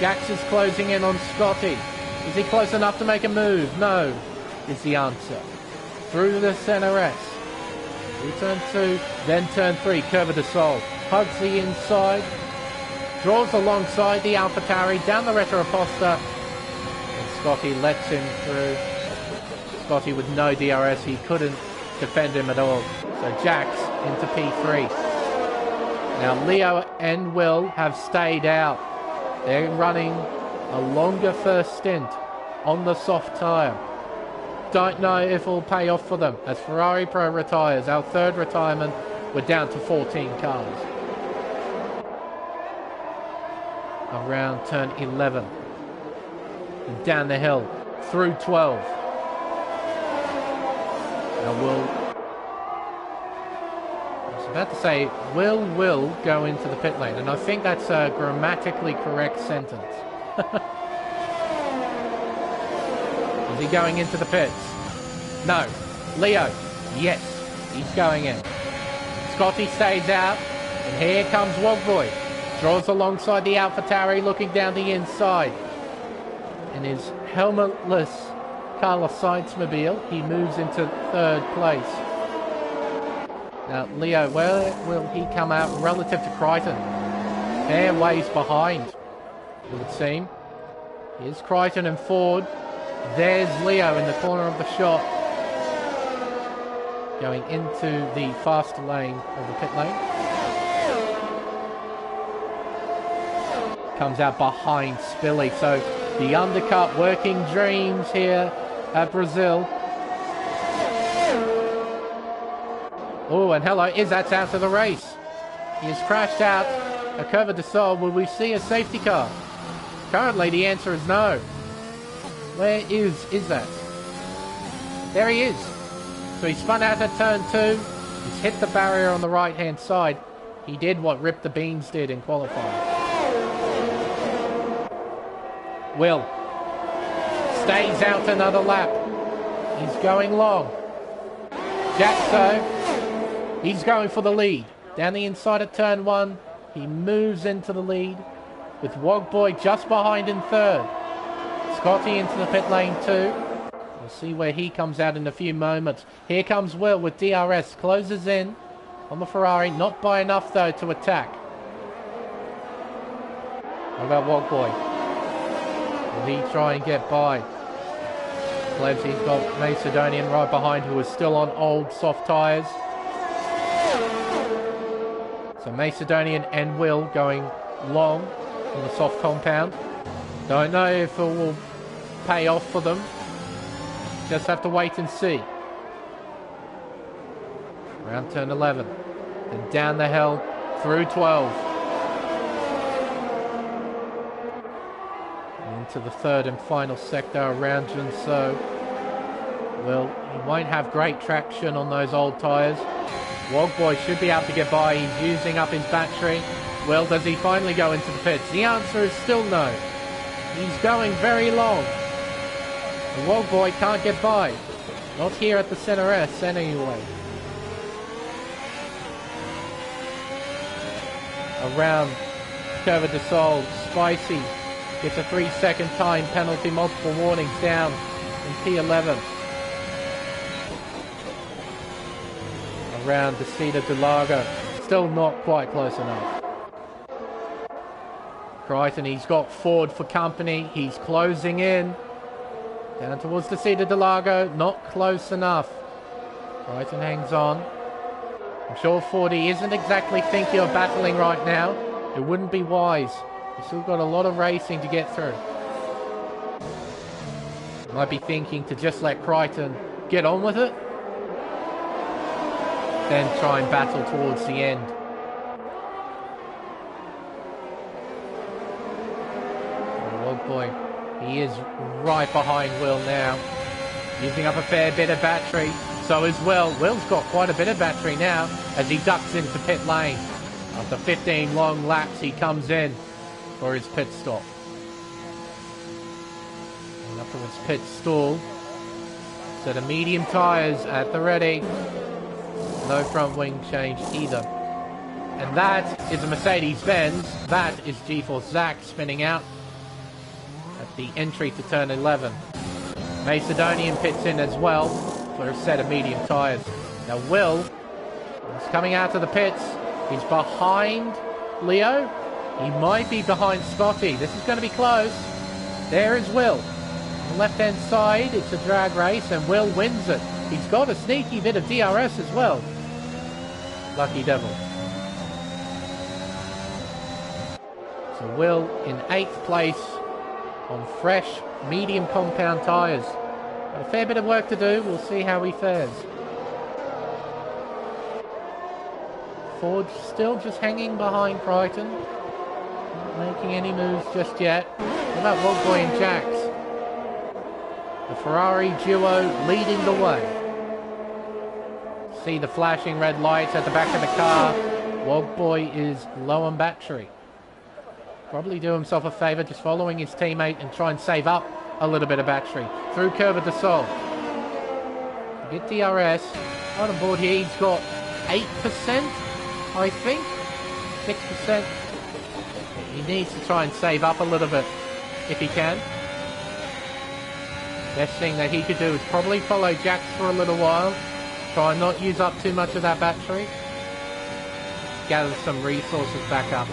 Jax is closing in on Scotty. Is he close enough to make a move? No, is the answer. Through the center S. Through turn 2, then turn 3, Curva de Sol. Hugs the inside. Draws alongside the AlphaTauri down the Retroposta. And Scotty lets him through. Scotty with no DRS, he couldn't defend him at all. So Jax into P3. Now Leo and Will have stayed out. They're running a longer first stint on the soft tyre. Don't know if it'll pay off for them as Ferrari Pro retires. Our third retirement, we're down to 14 cars. Around turn 11. And down the hill through 12. I was about to say, will go into the pit lane, and I think that's a grammatically correct sentence. Is he going into the pits? No. Leo, yes, he's going in. Scotty stays out, and here comes Wogboy. Draws alongside the AlphaTauri, looking down the inside. In his helmetless Carlos Sainz-mobile, he moves into third place. Now, Leo, where will he come out relative to Crichton? Fair ways behind, it would seem. Here's Crichton and Ford. There's Leo in the corner of the shot, going into the faster lane of the pit lane. Comes out behind Spilly, so the undercut working dreams here at Brazil. Oh, and hello, Izzat's out of the race. He has crashed out a Curva de Sol. Will we see a safety car? Currently, the answer is no. Where is Izzat? There he is. So he spun out at turn 2. He's hit the barrier on the right-hand side. He did what Rip the Beans did in qualifying. Will stays out another lap. He's going long. Jaxo, he's going for the lead. Down the inside of turn 1, he moves into the lead with Wogboy just behind in third. Scotty into the pit lane 2. We'll see where he comes out in a few moments. Here comes Will with DRS. Closes in on the Ferrari. Not by enough, though, to attack. What about Wogboy? Will he try and get by? Plebs, he's got Macedonian right behind, who is still on old soft tyres. So Macedonian and Will going long in the soft compound. Don't know if it will pay off for them. Just have to wait and see. Around turn 11. Then down the hill through 12. And into the third and final sector around Junso. Well, he won't have great traction on those old tyres. Wogboy should be able to get by. He's using up his battery. Well, does he finally go into the pits? The answer is still no. He's going very long. The Wogboy can't get by. Not here at the Center S anyway. Around Curva de Sol, Spicy gets a 3-second time penalty, multiple warnings down in P11. Around Desida de Lago, still not quite close enough. Crichton, he's got Ford for company, he's closing in. Down towards Desida de Lago, not close enough. Crichton hangs on. I'm sure Fordy isn't exactly thinking of battling right now. It wouldn't be wise. He's still got a lot of racing to get through. Might be thinking to just let Crichton get on with it, then try and battle towards the end. Oh boy, he is right behind Will now. Using up a fair bit of battery. So is Will. Will's got quite a bit of battery now as he ducks into pit lane. After 15 long laps, he comes in for his pit stop. And after his pit stall, set of medium tyres at the ready. No front wing change either. And that is a Mercedes-Benz. That is G-Force Zach spinning out at the entry to turn 11. Macedonian pits in as well for a set of medium tyres. Now Will is coming out of the pits. He's behind Leo. He might be behind Scotty. This is going to be close. There is Will. On the left-hand side, it's a drag race, and Will wins it. He's got a sneaky bit of DRS as well. Lucky devil. So Will in 8th place on fresh medium compound tyres. Got a fair bit of work to do. We'll see how he fares. Ford still just hanging behind Crichton. Not making any moves just yet. What about Wogboy and Jax? The Ferrari duo leading the way. See the flashing red lights at the back of the car. Wogboy is low on battery. Probably do himself a favour just following his teammate and try and save up a little bit of battery. Through Curva de Sol. Get DRS. On board here, he's got 8%, I think. 6%. He needs to try and save up a little bit if he can. Best thing that he could do is probably follow Jax for a little while. Try and not use up too much of that battery. Gather some resources back up.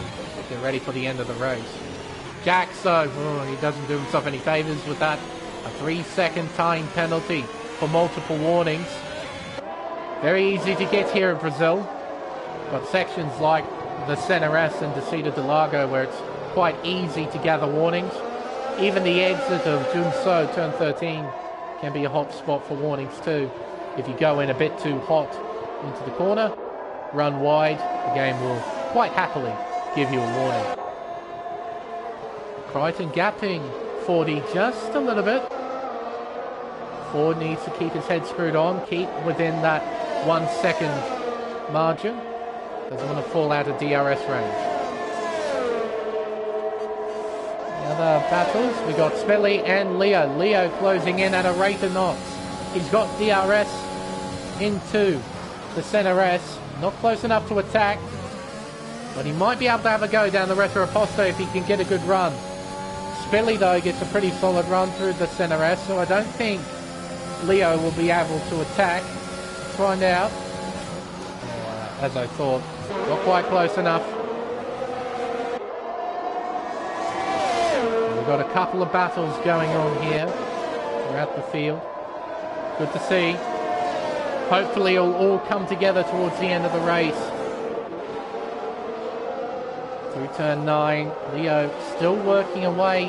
Get ready for the end of the race. Jax, though, he doesn't do himself any favours with that. A 3-second time penalty for multiple warnings. Very easy to get here in Brazil. Got sections like the Center S and Descida de Lago where it's quite easy to gather warnings. Even the exit of Junso, turn 13, can be a hot spot for warnings too. If you go in a bit too hot into the corner, run wide, the game will quite happily give you a warning. Crichton gapping 40 just a little bit. Ford needs to keep his head screwed on, keep within that 1 second margin. Doesn't want to fall out of DRS range. The other battles, we got Spilly and Leo. Leo closing in at a rate of knots. He's got DRS into the Center S. Not close enough to attack, but he might be able to have a go down the Retroposto if he can get a good run. Spilly, though, gets a pretty solid run through the Center S, so I don't think Leo will be able to attack. Let's find out. As I thought, not quite close enough. We've got a couple of battles going on here throughout the field. Good to see. Hopefully it'll all come together towards the end of the race. Through turn 9, Leo still working away.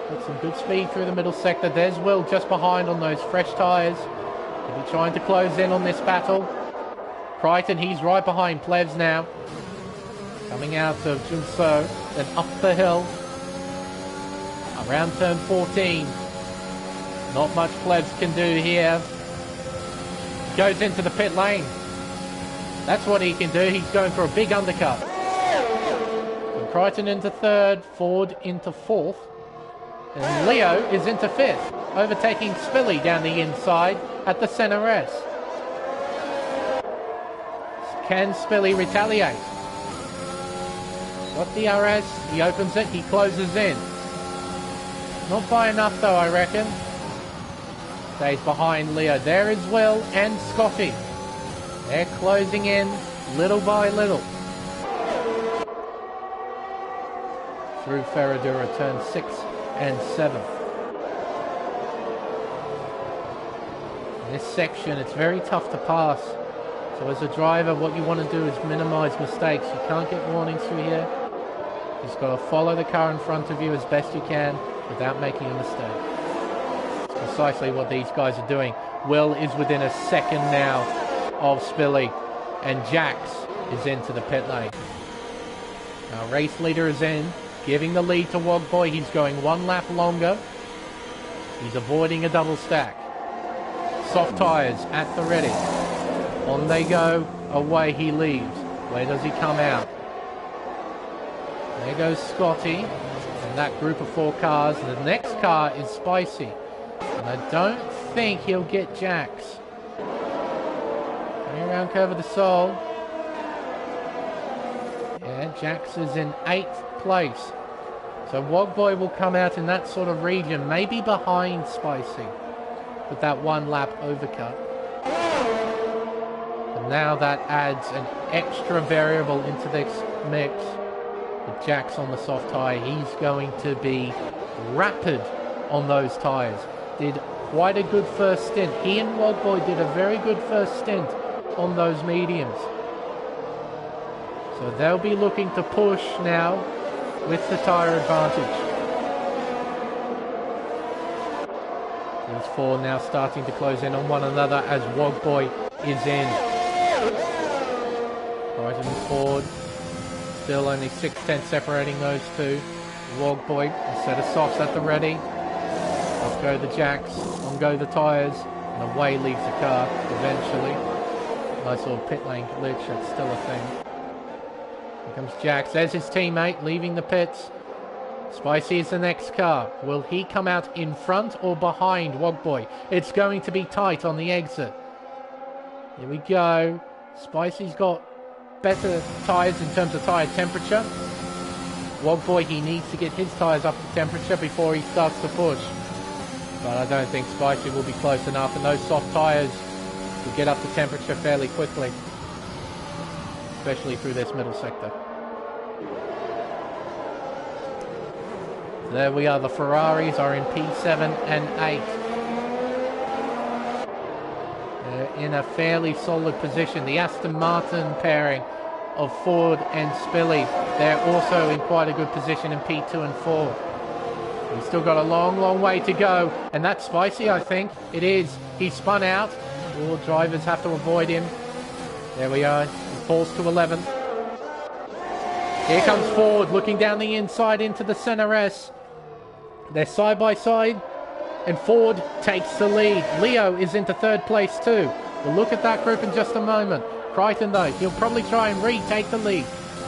Got some good speed through the middle sector. There's Will just behind on those fresh tyres. He'll be trying to close in on this battle. Crichton, he's right behind Plebs now. Coming out of Junso, then up the hill. Around turn 14. Not much Plebs can do here. Goes into the pit lane. That's what he can do. He's going for a big undercut. So Crichton into third, Ford into fourth. And Leo is into fifth, overtaking Spilly down the inside at the Center S. Can Spilly retaliate? Got DRS, he opens it, he closes in. Not by enough though, I reckon. Stays behind Leo. There is Will and Scotty. They're closing in little by little. Through Ferradura, turn 6 and 7. In this section, it's very tough to pass. So as a driver, what you want to do is minimize mistakes. You can't get warnings through here. You just got to follow the car in front of you as best you can without making a mistake. It's precisely what these guys are doing. Will is within a second now of Spilly, and Jax is into the pit lane. Now race leader is in, giving the lead to Wogboy. He's going one lap longer. He's avoiding a double stack. Soft tyres at the ready. On they go, away he leaves. Where does he come out? There goes Scotty and that group of 4 cars. The next car is Spicy. And I don't think he'll get Jax. Coming around Curva de Sol. Yeah, Jax is in 8th place. So Wogboy will come out in that sort of region, maybe behind Spicy, with that 1 lap overcut. And now that adds an extra variable into this mix. With Jax on the soft tyre, he's going to be rapid on those tyres. Did quite a good first stint. He and Wogboy did a very good first stint on those mediums. So they'll be looking to push now with the tyre advantage. These 4 now starting to close in on one another as Wogboy is in. Crichton and Ford. Still only 6/10 separating those two. Wogboy, a set of softs at the ready. Off go the Jacks, on go the tyres, and away leaves the car eventually. Nice little pit lane glitch, that's still a thing. Here comes Jax, there's his teammate leaving the pits. Spicy is the next car. Will he come out in front or behind Wogboy? It's going to be tight on the exit. Here we go. Spicy's got better tyres in terms of tyre temperature. Wogboy, he needs to get his tyres up to temperature before he starts to push. But I don't think Spicy will be close enough, and those soft tyres will get up to temperature fairly quickly, especially through this middle sector. There we are, the Ferraris are in P7 and 8. They're in a fairly solid position. The Aston Martin pairing of Ford and Spilly, they're also in quite a good position in P2 and 4. We've still got a long way to go, and that's Spicy, I think. It is. He spun out. All drivers have to avoid him. There we are. He falls to 11th. Here comes Ford, looking down the inside into the Center S. They're side by side, and Ford takes the lead. Leo is into third place too. We'll look at that group in just a moment. Crichton, though, he'll probably try and retake the lead.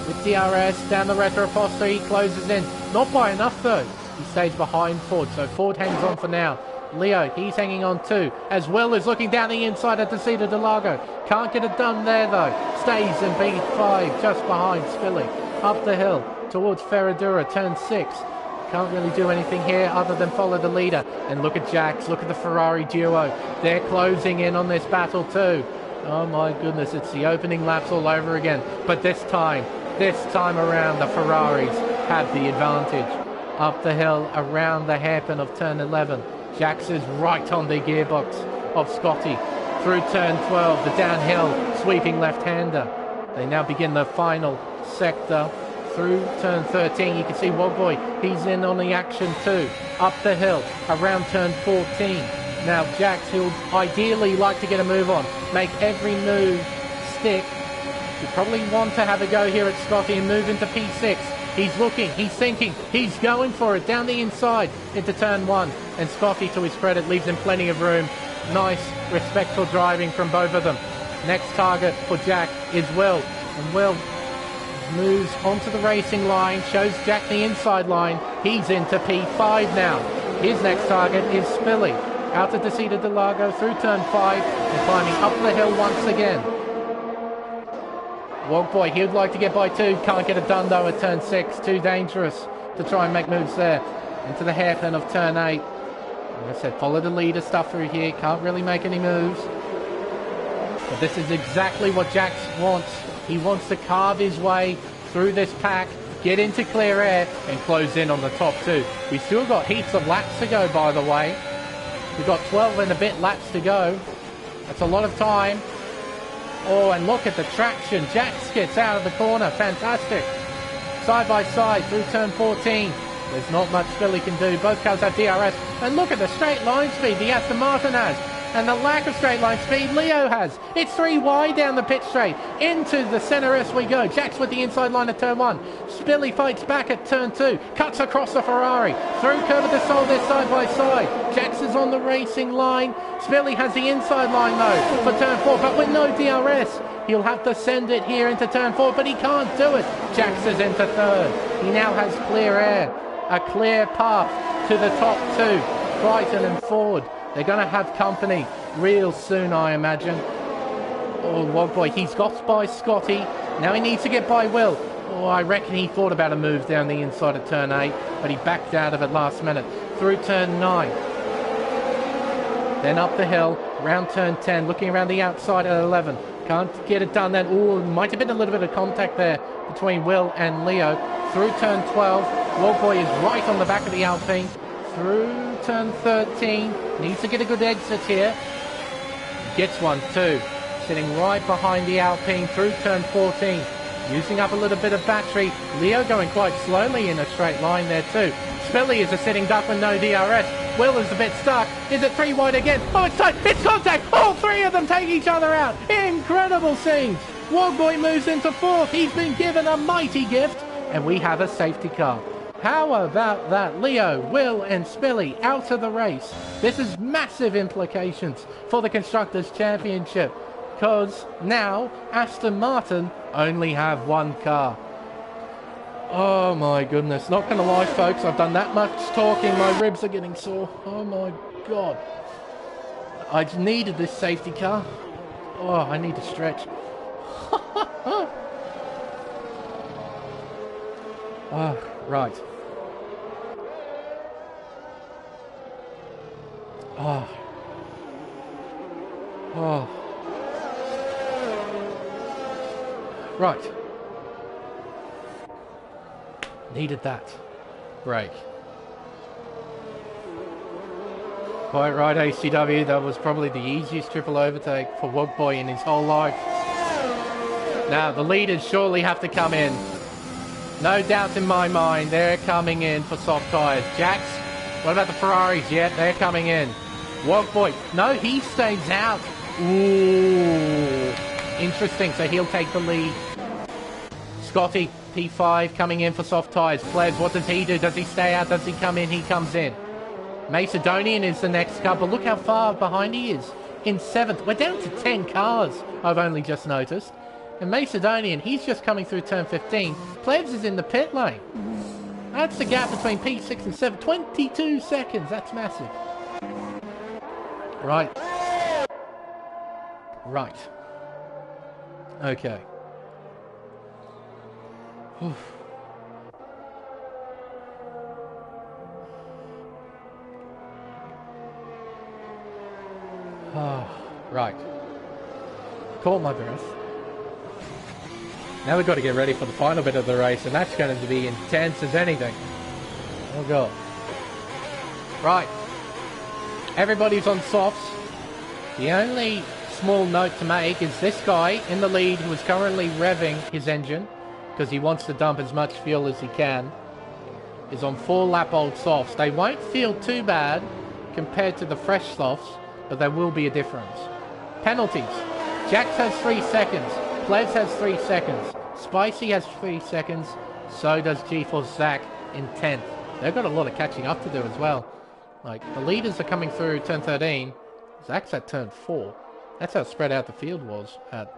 With DRS down the retro poster, he closes in. Not by enough, though. He stays behind Ford, so Ford hangs on for now. Leo, he's hanging on too, as well as looking down the inside at Desida de Lago. Can't get it done there, though. Stays in B5, just behind Spilly. Up the hill, towards Ferradura, turn 6. Can't really do anything here other than follow the leader. And look at Jax, look at the Ferrari duo. They're closing in on this battle too. Oh my goodness, it's the opening laps all over again. But this time around, the Ferraris have the advantage. Up the hill, around the hairpin of turn 11. Jax is right on the gearbox of Scotty. Through turn 12, the downhill, sweeping left-hander. They now begin the final sector. Through turn 13, you can see Wogboy, he's in on the action too. Up the hill, around turn 14. Now Jax, he'll ideally like to get a move on, make every move stick. You probably want to have a go here at Scotty and move into P6. He's looking, he's thinking, he's going for it down the inside into turn 1. And Scotty, to his credit, leaves him plenty of room. Nice, respectful driving from both of them. Next target for Jack is Will. And Will moves onto the racing line, shows Jack the inside line. He's into P5 now. His next target is Spilly. Out to Desida de Lago through turn 5 and climbing up the hill once again. Wogboy, he would like to get by 2. Can't get it done though at turn 6. Too dangerous to try and make moves there. Into the hairpin of turn 8. Like I said, follow the leader stuff through here. Can't really make any moves. But this is exactly what Jax wants. He wants to carve his way through this pack, get into clear air, and close in on the top 2. We've still got heaps of laps to go, by the way. We've got 12 and a bit laps to go. That's a lot of time. Oh, and look at the traction. Jax gets out of the corner. Fantastic. Side by side through turn 14. There's not much Philly can do. Both cars have DRS. And look at the straight line speed the Aston Martin has. And the lack of straight line speed Leo has. It's 3 wide down the pit straight. Into the center S we go. Jax with the inside line at turn 1. Spilly fights back at turn 2. Cuts across the Ferrari. Through Curve of the Sol, they're side by side. Jax is on the racing line. Spilly has the inside line though for turn 4, but with no DRS. He'll have to send it here into turn 4, but he can't do it. Jax is into third. He now has clear air. A clear path to the top 2. Crichton and Ford. They're going to have company real soon, I imagine. Oh, Wogboy, he's got by Scotty. Now he needs to get by Will. Oh, I reckon he thought about a move down the inside of turn 8, but he backed out of it last minute. Through turn 9. Then up the hill, round turn 10, looking around the outside at 11. Can't get it done then. Oh, might have been a little bit of contact there between Will and Leo. Through turn 12, Wogboy is right on the back of the Alpine. Through turn 13, needs to get a good exit here. Gets one too. Sitting right behind the Alpine through turn 14. Using up a little bit of battery. Leo going quite slowly in a straight line there too. Spilly is a sitting duck with no DRS. Will is a bit stuck. Is it 3 wide again? Oh, it's tight. It's contact. All 3 of them take each other out. Incredible scenes. Wogboy moves into 4th. He's been given a mighty gift. And we have a safety car. How about that? Leo, Will and Spilly out of the race. This has massive implications for the Constructors' Championship. because now Aston Martin only have one car. Oh my goodness. Not going to lie, folks. I've done that much talking. My ribs are getting sore. Oh my God. I needed this safety car. Oh, I need to stretch. Oh, right. Oh. Oh. Right. Needed that. Break. Quite right, ACW. That was probably the easiest triple overtake for Wogboy in his whole life. Now, the leaders surely have to come in. No doubt in my mind, they're coming in for soft tyres. Jax, what about the Ferraris? Yeah, they're coming in. Wogboy, no, he stays out. Ooh, interesting. So he'll take the lead. Scotty, P5 coming in for soft tyres. Plebs, what does he do? Does he stay out? Does he come in? He comes in. Macedonian is the next car, but look how far behind he is. In 7th. We're down to 10 cars, I've only just noticed. And Macedonian, he's just coming through turn 15. Plebs is in the pit lane. That's the gap between P6 and 7. 22 seconds. That's massive. Right. Right. Okay. Oof. Oh, right. Caught my breath. Now we've got to get ready for the final bit of the race, and that's going to be intense as anything. Oh God. Right. Everybody's on softs. The only small note to make is this guy in the lead who is currently revving his engine because he wants to dump as much fuel as he can is on 4-lap-old softs. They won't feel too bad compared to the fresh softs, but there will be a difference. Penalties. Jax has 3 seconds. Plebs has 3 seconds. Spicy has 3 seconds. So does GeForce Zach in 10th. They've got a lot of catching up to do as well. Like, the leaders are coming through turn 13. Zach's at turn 4. That's how spread out the field was at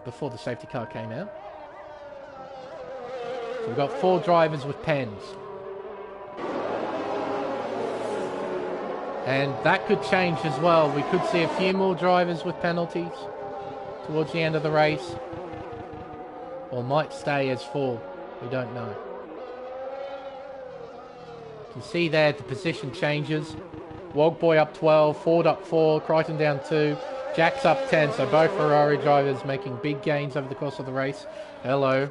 before the safety car came out. So we've got 4 drivers with pens. And that could change as well. We could see a few more drivers with penalties towards the end of the race. Or might stay as 4. We don't know. You can see there the position changes. Wogboy up 12, Ford up 4, Crichton down 2, Jax up 10. So both Ferrari drivers making big gains over the course of the race. Hello.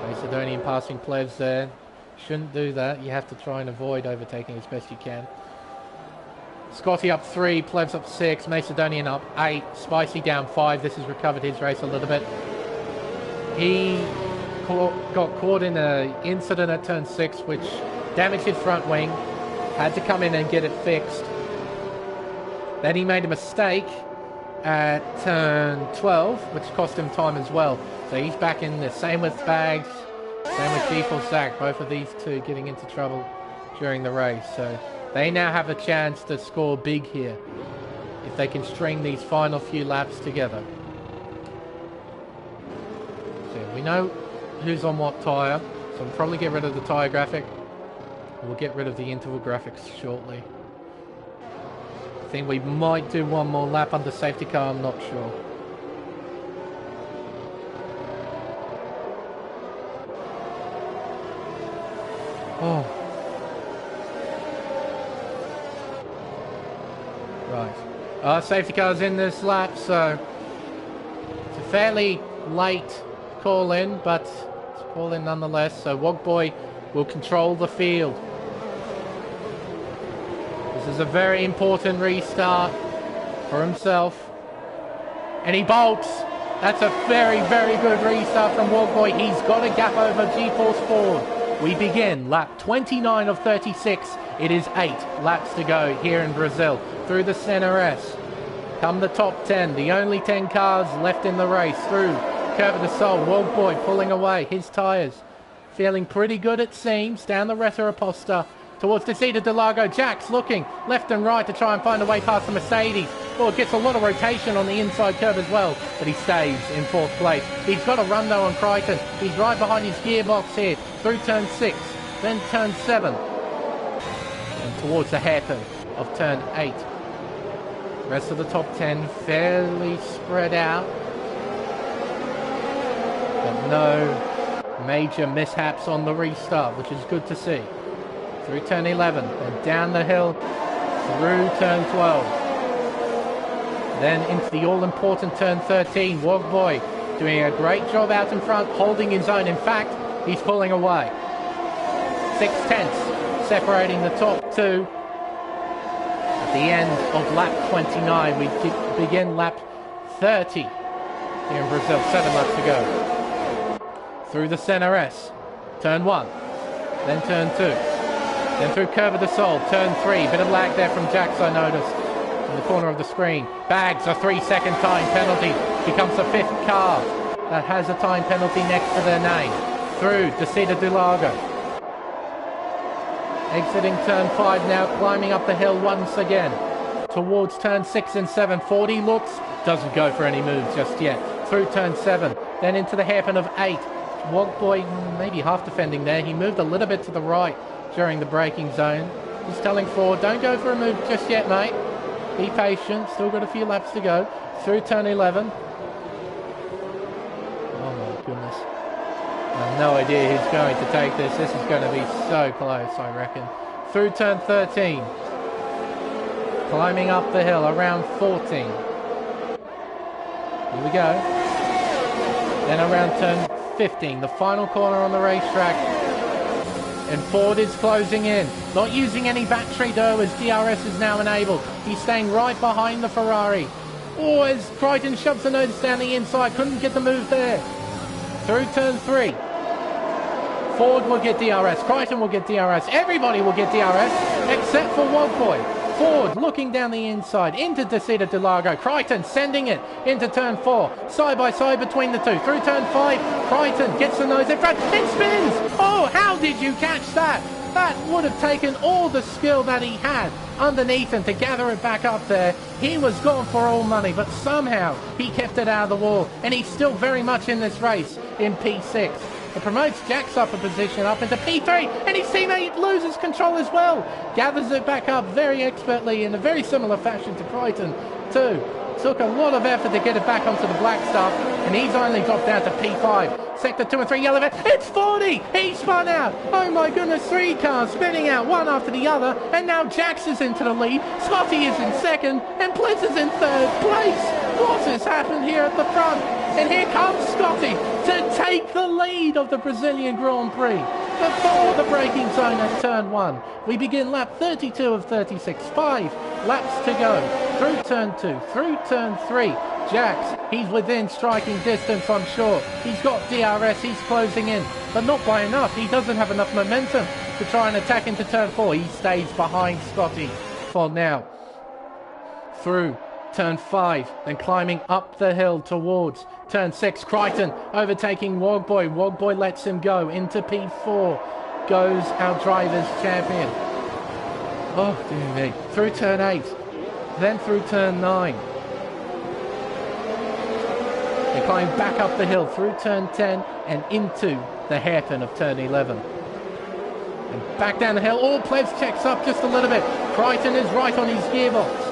Macedonian passing Plebs there. Shouldn't do that. You have to try and avoid overtaking as best you can. Scotty up 3, Plebs up 6, Macedonian up 8, Spicy down 5. This has recovered his race a little bit. He got caught in an incident at turn 6 which damaged his front wing. Had to come in and get it fixed. Then he made a mistake at turn 12, which cost him time as well. So he's back in there. Same with Bags, same with GeForce Zach. Both of these two getting into trouble during the race. So they now have a chance to score big here if they can string these final few laps together. So we know who's on what tyre. So we'll probably get rid of the tyre graphic. We'll get rid of the interval graphics shortly. I think we might do one more lap under safety car, I'm not sure. Oh. Right. Safety car's in this lap, so it's a fairly late call in, but it's a call in nonetheless. So Wogboy will control the field. This is a very important restart for himself. And he bolts. That's a very, very good restart from Wogboy. He's got a gap over GeForce Ford. We begin lap 29 of 36. It is 8 laps to go here in Brazil. Through the center S. Come the top 10. The only 10 cars left in the race. Through Curva de Sol. Wogboy pulling away his tyres. Feeling pretty good it seems. Down the Reta Aposta. Towards Desida de Lago. Jax looking left and right to try and find a way past the Mercedes. Oh, gets a lot of rotation on the inside curve as well, but he stays in 4th place. He's got a run though on Crichton. He's right behind his gearbox here, through turn 6, then turn 7, and towards the hairpin of turn 8. Rest of the top 10 fairly spread out, but no major mishaps on the restart, which is good to see. Through turn 11, and down the hill through turn 12. Then into the all-important turn 13. Wogboy doing a great job out in front, holding his own. In fact, he's pulling away. 6/10 separating the top 2. At the end of lap 29, we begin lap 30 here in Brazil. 7 laps to go. Through the center S. Turn 1. Then turn 2. Then through Curva de Sol. Turn 3. Bit of lag there from Jax, I noticed. In the corner of the screen. Bags a 3-second time penalty. Becomes the 5th car that has a time penalty next to their name. Through Descida do Lago. Exiting turn 5 now, climbing up the hill once again. Towards turn 6 and 7. 40 looks, doesn't go for any moves just yet. Through turn 7, then into the hairpin of 8. Wogboy maybe half defending there. He moved a little bit to the right during the braking zone. He's telling Ford, don't go for a move just yet, mate. Be patient, still got a few laps to go. Through turn 11. Oh my goodness. I have no idea who's going to take this. This is going to be so close, I reckon. Through turn 13. Climbing up the hill around 14. Here we go. Then around turn 15, the final corner on the racetrack. And Ford is closing in. Not using any battery though, as DRS is now enabled. He's staying right behind the Ferrari. Oh, as Crichton shoves the nose down the inside. Couldn't get the move there. Through turn 3. Ford will get DRS. Crichton will get DRS. Everybody will get DRS except for Wogboy. Ford looking down the inside into Descida do Lago. Crichton sending it into turn 4. Side by side between the two. Through turn 5. Crichton gets the nose in front and spins. Oh, how did you catch that? That would have taken all the skill that he had underneath him to gather it back up there. He was gone for all money, but somehow he kept it out of the wall. And he's still very much in this race in P6. It promotes Jax up a position up into P3, and his teammate loses control as well. Gathers it back up very expertly in a very similar fashion to Crichton too. Took a lot of effort to get it back onto the black stuff, and he's only dropped down to P5. Sector 2 and 3 yellow vet. It's 40! He spun out! Oh my goodness, 3 cars spinning out one after the other, and now Jax is into the lead, Scotty is in second, and Blitz is in 3rd place. What has happened here at the front? And here comes Scotty to take the lead of the Brazilian Grand Prix before the braking zone at turn 1. We begin lap 32 of 36. 5 laps to go. Through turn 2, through turn 3. Jax, he's within striking distance, I'm sure. He's got DRS, he's closing in, but not by enough. He doesn't have enough momentum to try and attack into turn 4. He stays behind Scotty for now. Through turn 5, then climbing up the hill towards turn 6. Crichton overtaking Wogboy. Wogboy lets him go into P4. Goes our driver's champion. Oh, dear me. Through turn 8, then through turn 9. They climb back up the hill through turn 10 and into the hairpin of turn 11. And back down the hill. Oh, Plebs checks up just a little bit. Crichton is right on his gearbox.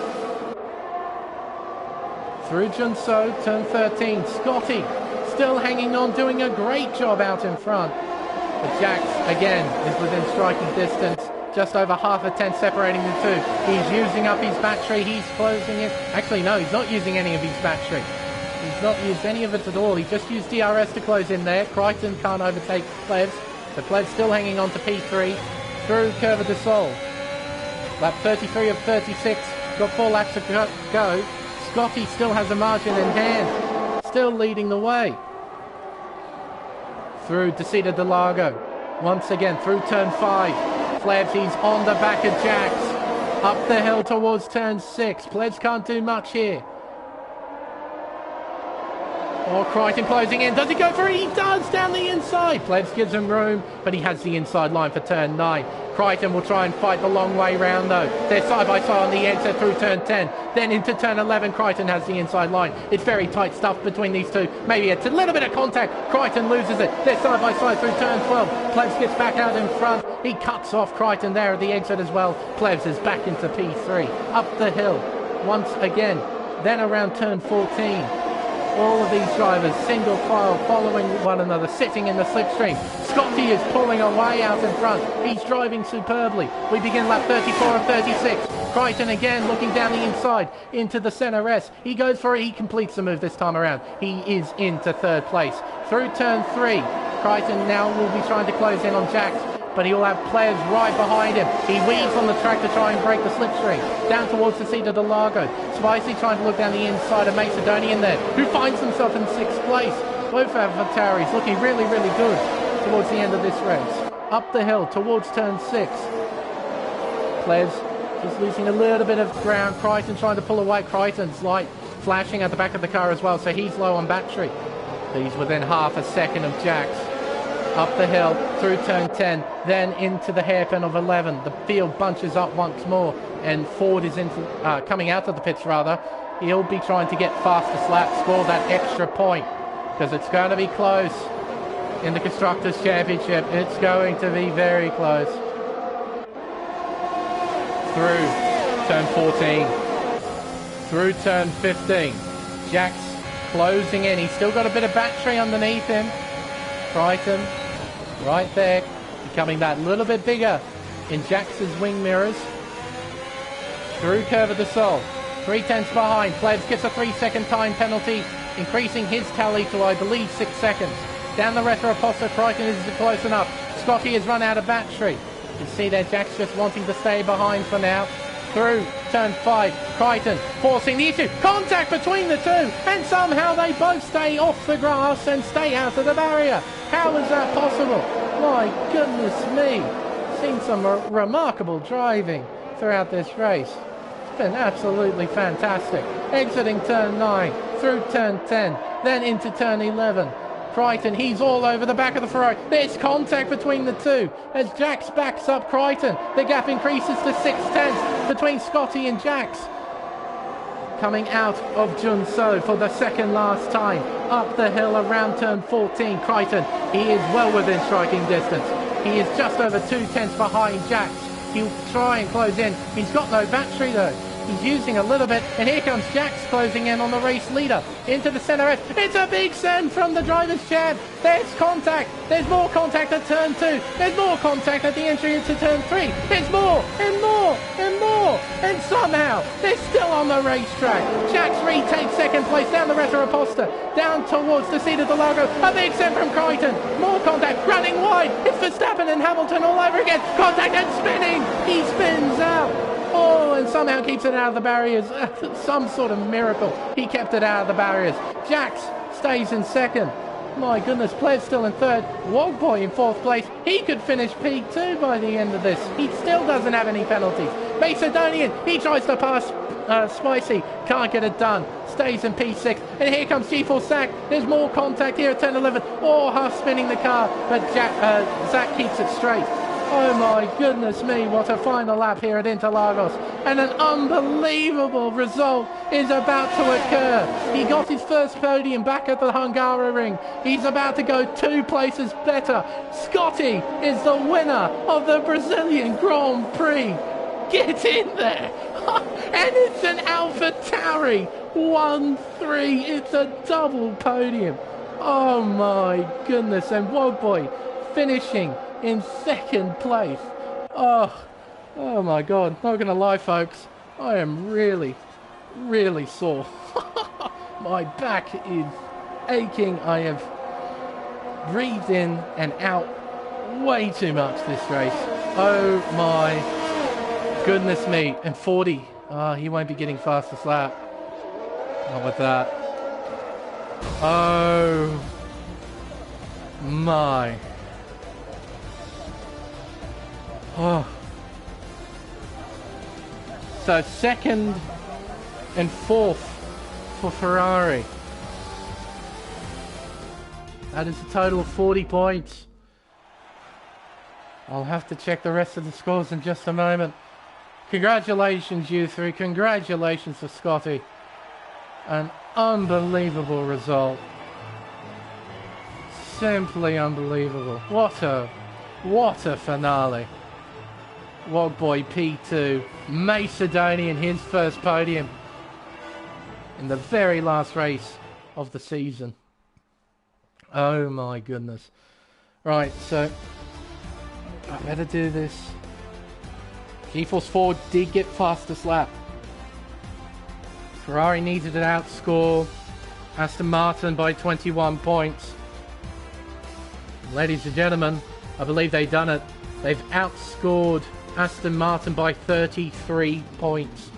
Through Junso, turn 13. Scotty still hanging on, doing a great job out in front. But Jax, again, is within striking distance. Just over half a tenth separating the two. He's using up his battery. He's closing it. Actually, no, he's not using any of his battery. He's not used any of it at all. He just used DRS to close in there. Crichton can't overtake Plebs. The Plebs still hanging on to P3 through Curva de Sol. Lap 33 of 36. Got 4 laps to go. Scotty still has a margin in hand. Still leading the way. Through Descida do Lago. Once again through turn 5. Plebs, he's on the back of Jax. Up the hill towards turn 6. Plebs can't do much here. Oh, Crichton closing in. Does he go for it? He does, down the inside. Plebs gives him room, but he has the inside line for turn 9. Crichton will try and fight the long way round though. They're side by side on the exit through turn 10. Then into turn 11, Crichton has the inside line. It's very tight stuff between these two. Maybe it's a little bit of contact. Crichton loses it. They're side by side through turn 12. Plebs gets back out in front. He cuts off Crichton there at the exit as well. Plebs is back into P3. Up the hill once again. Then around turn 14. All of these drivers, single file, following one another, sitting in the slipstream. Scotty is pulling away out in front. He's driving superbly. We begin lap 34 of 36. Crichton again looking down the inside into the centre S. He goes for it. He completes the move this time around. He is into third place. Through turn 3, Crichton now will be trying to close in on Jax, but he will have players right behind him. He weaves on the track to try and break the slipstream. Down towards the seat of the Largo. Spicy trying to look down the inside of Macedonian there, who finds himself in 6th place. Both avatars looking really, really good towards the end of this race. Up the hill towards turn 6. Players just losing a little bit of ground. Crichton trying to pull away. Crichton's light flashing at the back of the car as well, so he's low on battery. He's within half a second of Jax. Up the hill through turn 10, then into the hairpin of 11. The field bunches up once more, and Ford is coming out of the pits rather. He'll be trying to get fastest lap, score that extra point, because it's going to be close in the Constructors' Championship. It's going to be very close. Through turn 14, through turn 15. Jax closing in. He's still got a bit of battery underneath him. Crichton right there, becoming that little bit bigger in Jax's wing mirrors. Through Curve of the Sol, 3/10 behind. Plebs gets a 3-second time penalty, increasing his tally to, I believe, 6 seconds. Down the Retro Aposta, Crichton is close enough. Scotty has run out of battery. You see there, Jax just wanting to stay behind for now. Through turn 5, Crichton forcing the issue. Contact between the two, and somehow they both stay off the grass and stay out of the barrier. How is that possible? My goodness me. Seen some remarkable driving throughout this race. It's been absolutely fantastic. Exiting turn 9, through turn 10, then into turn 11. Crichton, he's all over the back of the Ferrari. There's contact between the two as Jax backs up Crichton. The gap increases to 6/10 between Scotty and Jax. Coming out of Junso for the second last time. Up the hill around turn 14. Crichton, he is well within striking distance. He is just over 2/10 behind Jax. He'll try and close in. He's got no battery though. He's using a little bit, and here comes Jax closing in on the race leader into the centre S. It's a big send from the driver's chair. There's contact. There's more contact at turn 2. There's more contact at the entry into turn 3. There's more and more and more, and somehow they're still on the racetrack. Jax retakes second place down the Retro Aposta, down towards the seat of the Largo. A big send from Crichton. More contact, running wide. It's Verstappen and Hamilton all over again. Contact and spinning. He spins out. Oh, and somehow keeps it out of the barriers. Some sort of miracle. He kept it out of the barriers. Jax stays in second. My goodness, Pleb's still in third. Wogboy in fourth place. He could finish P2 by the end of this. He still doesn't have any penalties. Macedonian, he tries to pass Spicy. Can't get it done. Stays in P6. And here comes G4 Zach. There's more contact here at turn 11. Oh, Huff spinning the car. But Zach keeps it straight. Oh my goodness me, what a final lap here at Interlagos. And an unbelievable result is about to occur. He got his first podium back at the Hungaroring. He's about to go 2 places better. Scotty is the winner of the Brazilian Grand Prix. Get in there. And it's an AlphaTauri 1-3. It's a double podium. Oh my goodness. And Wogboy finishing in second place. Oh my God. Not gonna lie, folks. I am really, really sore. My back is aching. I have breathed in and out way too much this race. Oh my goodness me. And 40. He won't be getting fastest lap. Not with that. Oh my. Oh. So second and fourth for Ferrari. That is a total of 40 points. I'll have to check the rest of the scores in just a moment. Congratulations, you three. Congratulations to Scotty. An unbelievable result. Simply unbelievable. What a finale. Wogboy P2, Macedonian, his first podium in the very last race of the season. Oh my goodness. Right, so I better do this. G-Force 4 did get fastest lap. Ferrari needed to outscore Aston Martin by 21 points. Ladies and gentlemen, I believe they've done it. They've outscored Aston Martin by 33 points.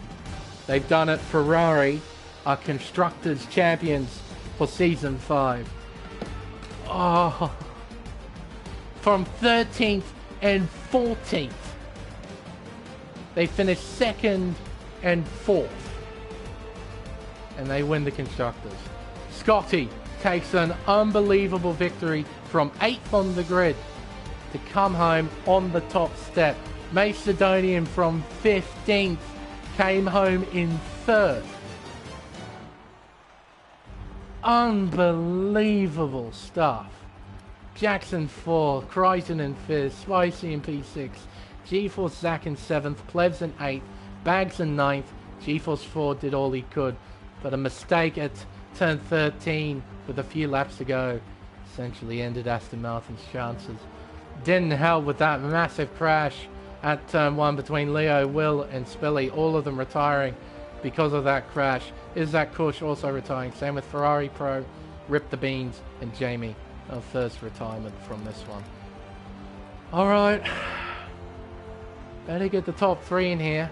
They've done it. Ferrari are Constructors' champions for Season 5. Oh, from 13th and 14th, they finished 2nd and 4th. And they win the Constructors. Scotty takes an unbelievable victory from 8th on the grid to come home on the top step. Macedonian from 15th came home in 3rd. Unbelievable stuff. Jackson 4th, Crichton in 5th, Spicy in P6, G-Force Zach in 7th, Plebs in 8th, Bags in 9th, G-Force 4 did all he could, but a mistake at turn 13 with a few laps to go essentially ended Aston Martin's chances. Didn't help with that massive crash at turn 1 between Leo, Will and Spilly, all of them retiring because of that crash. Isaac Kush also retiring, same with Ferrari Pro, Rip the Beans and Jamie, our first retirement from this one. Alright, better get the top 3 in here.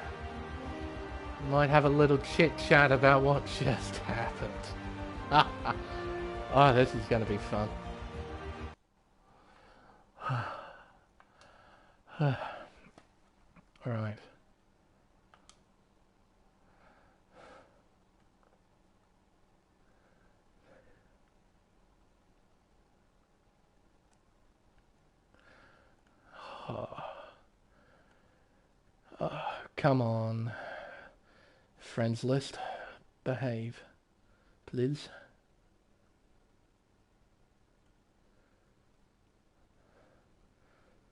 Might have a little chit chat about what just happened. Oh, this is going to be fun. Alright. Come on. Friends list. Behave. Please.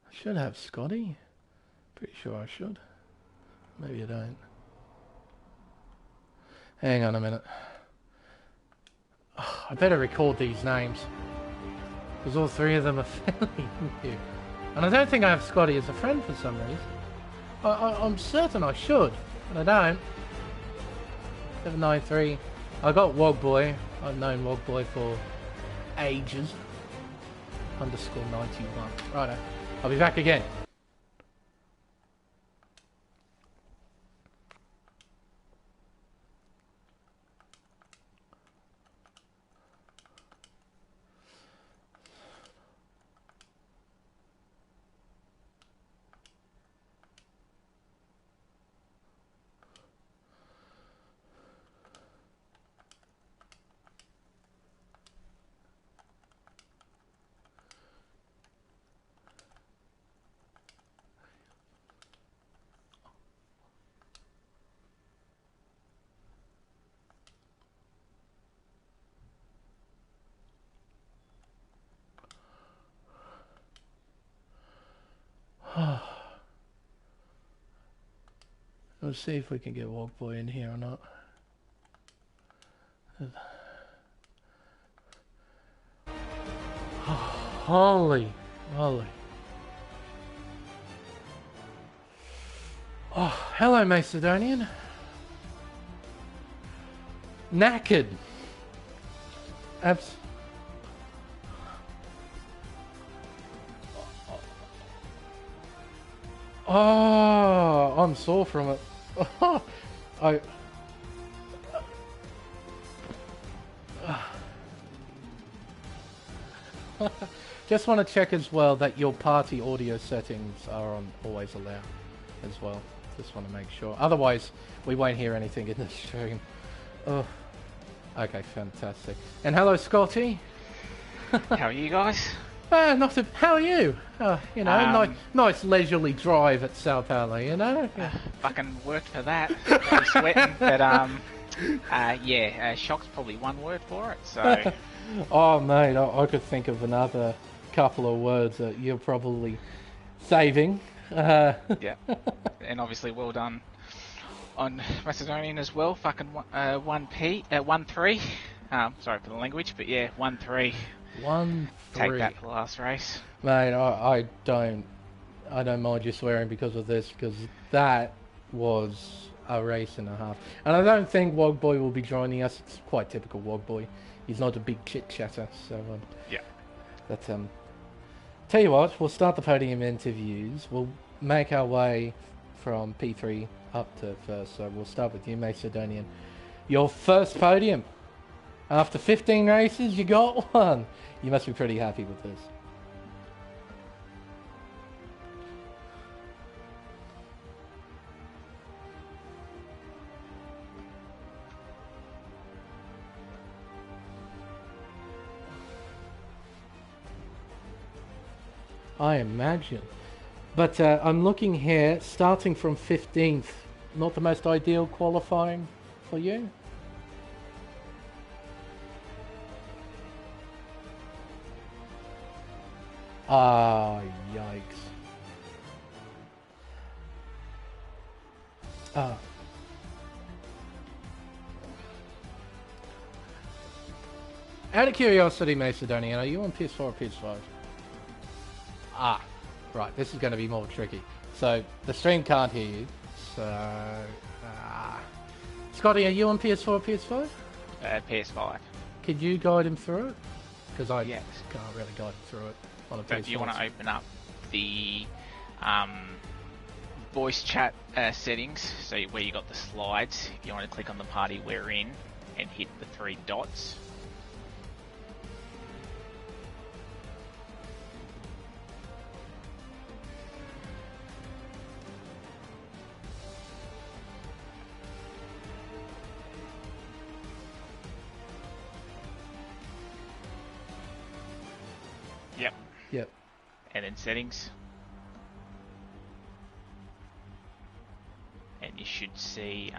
I should have Scotty. Pretty sure I should. Maybe I don't. Hang on a minute. Oh, I better record these names, because all 3 of them are fairly new. And I don't think I have Scotty as a friend for some reason. I'm certain I should, but I don't. 793. I got Wogboy. I've known Wogboy for ages. _91. Righto. I'll be back again. Let's see if we can get Wogboy in here or not. Holy moly. Oh, hello Macedonian. Knackered. Oh, I'm sore from it. I just want to check as well that your party audio settings are on always allowed as well. Just want to make sure. Otherwise, we won't hear anything in the stream. Oh, okay, fantastic. And hello, Scotty. How are you guys? Not so, how are you? Nice leisurely drive at Sao Paulo, Yeah. Fucking worked for that. Probably sweating, but shock's probably one word for it. So. Oh mate, I could think of another couple of words that you're probably saving. Yeah, and obviously well done on Macedonian as well. Fucking 1-3. Sorry for the language, but yeah, 1-3. 1-3. Take that for the last race, mate. I don't mind you swearing because of this, because that was a race and a half. And I don't think Wogboy will be joining us. It's quite typical Wogboy. He's not a big chit chatter, so yeah. But tell you what, we'll start the podium interviews. We'll make our way from P3 up to first. So we'll start with you, Macedonian. Your first podium after 15 races, you got one. You must be pretty happy with this. I imagine. But I'm looking here, starting from 15th, not the most ideal qualifying for you? Ah, yikes. Out of curiosity, Macedonian, are you on PS4 or PS5? Ah, right, this is going to be more tricky. So, the stream can't hear you. So, Scotty, are you on PS4 or PS5? PS5. Could you guide him through it? Because I Yes. can't really guide him through it on a PS5. So if you want to open up the voice chat settings, so where you got the slides, if you want to click on the party we're in and hit the 3 dots. Yep. And then settings. And you should see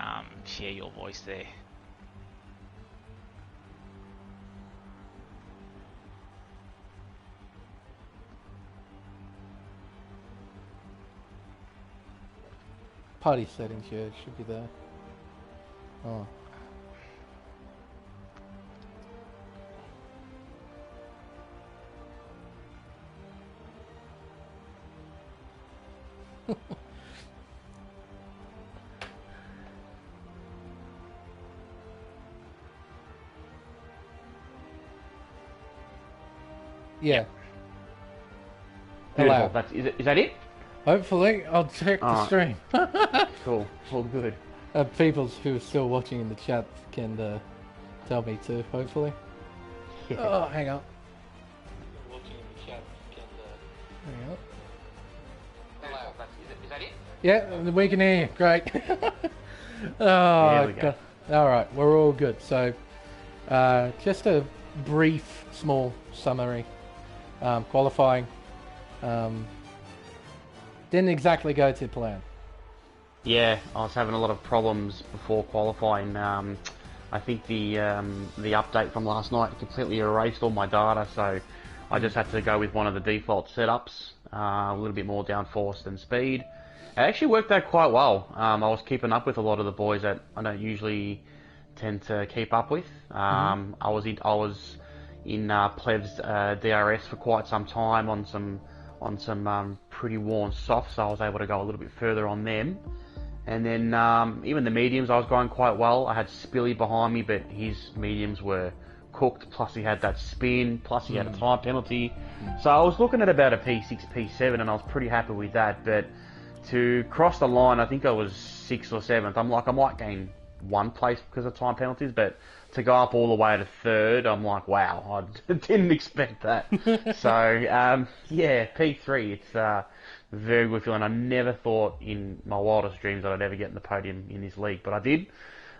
share your voice there. Party settings, yeah, it should be there. Oh. Yeah. Beautiful. Is that it? Hopefully, I'll check the stream. Cool. All good. People who are still watching in the chat can tell me too, hopefully. Yeah. Oh, hang on. Watching in the chat can hang on. Hello. Is that it? Yeah, we can hear you. Great. There we go. Alright, we're all good. So, just a brief, small summary. Qualifying. Didn't exactly go to plan. Yeah, I was having a lot of problems before qualifying. I think the update from last night completely erased all my data, so I just had to go with one of the default setups, a little bit more downforce than speed. It actually worked out quite well. I was keeping up with a lot of the boys that I don't usually tend to keep up with. I was in Plev's DRS for quite some time on some pretty worn softs, so I was able to go a little bit further on them. And then even the mediums, I was going quite well. I had Spilly behind me, but his mediums were cooked, plus he had that spin, plus he had a time penalty. So I was looking at about a P6, P7, and I was pretty happy with that. But to cross the line, I think I was 6th or 7th. I'm like, I might gain 1 place because of time penalties, but to go up all the way to 3rd, I'm like, wow, I didn't expect that. So, yeah, P3, it's a very good feeling. I never thought in my wildest dreams that I'd ever get in the podium in this league, but I did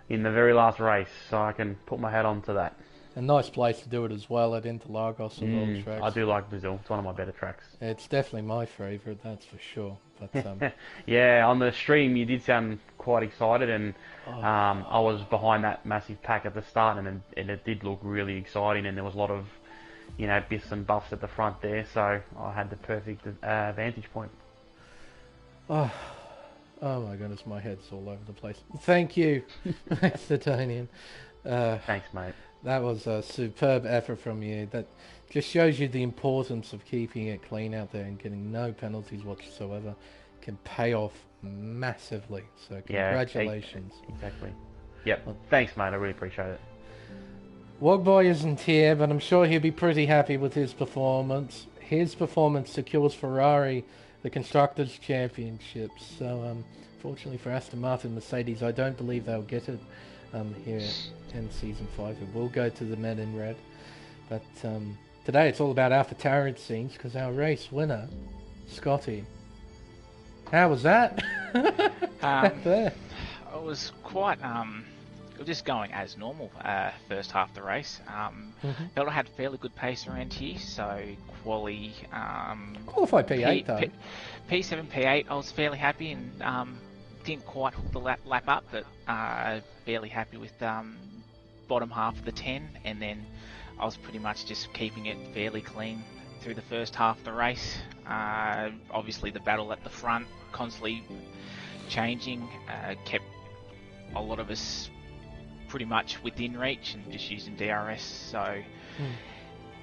in the very last race, so I can put my hat on to that. A nice place to do it as well at Interlagos of all tracks. I do like Brazil. It's one of my better tracks. It's definitely my favourite, that's for sure. But yeah, on the stream you did sound quite excited, and I was behind that massive pack at the start, and it did look really exciting, and there was a lot of, biffs and buffs at the front there, so I had the perfect vantage point. Oh my goodness, my head's all over the place. Thank you, Macedonian. Thanks, mate. That was a superb effort from you. That just shows you the importance of keeping it clean out there and getting no penalties whatsoever. Can pay off massively. So congratulations. Yeah, exactly. Yep. Well, thanks, mate. I really appreciate it. Wogboy isn't here, but I'm sure he'll be pretty happy with his performance. His performance secures Ferrari the Constructors' Championship. So, fortunately for Aston Martin, Mercedes, I don't believe they'll get it here in Season 5. It will go to the men in red. But today it's all about AlphaTauri, it seems, because our race winner, Scotty. How was that? It was quite... just going as normal first half of the race. Felt I had fairly good pace around here, so qualified P8 though. P7, P8, I was fairly happy and didn't quite hook the lap up, but fairly happy with bottom half of the 10, and then I was pretty much just keeping it fairly clean through the first half of the race. Obviously the battle at the front constantly changing, kept a lot of us pretty much within reach and just using DRS, so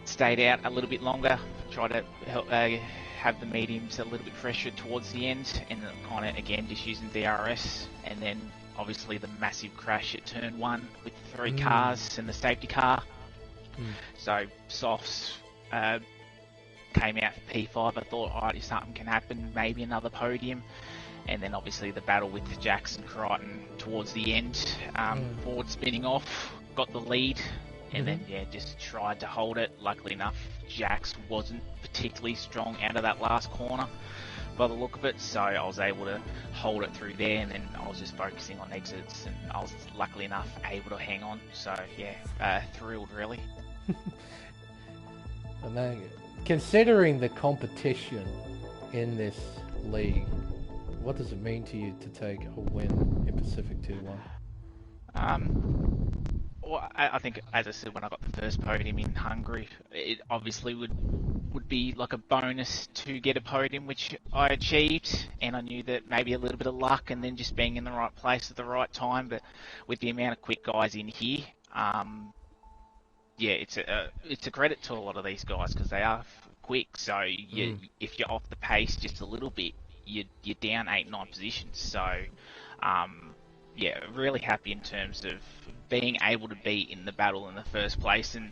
stayed out a little bit longer, tried to help, have the mediums a little bit fresher towards the end, and kind of again just using DRS, and then obviously the massive crash at turn 1 with the 3 cars and the safety car. So softs came out for P5. I thought, alright, if something can happen, maybe another podium. And then obviously the battle with Jackson Crichton towards the end, Ford spinning off, got the lead, and then just tried to hold it. Luckily enough, Jax wasn't particularly strong out of that last corner by the look of it, so I was able to hold it through there, and then I was just focusing on exits, and I was luckily enough able to hang on. So yeah, thrilled really. And considering the competition in this league, what does it mean to you to take a win in Pacific 2-1? Well, I think, as I said, when I got the first podium in Hungary, it obviously would be like a bonus to get a podium, which I achieved, and I knew that maybe a little bit of luck and then just being in the right place at the right time. But with the amount of quick guys in here, yeah, it's a credit to a lot of these guys because they are quick. So if you're off the pace just a little bit, you're down 8-9 positions. So yeah, really happy in terms of being able to be in the battle in the first place, and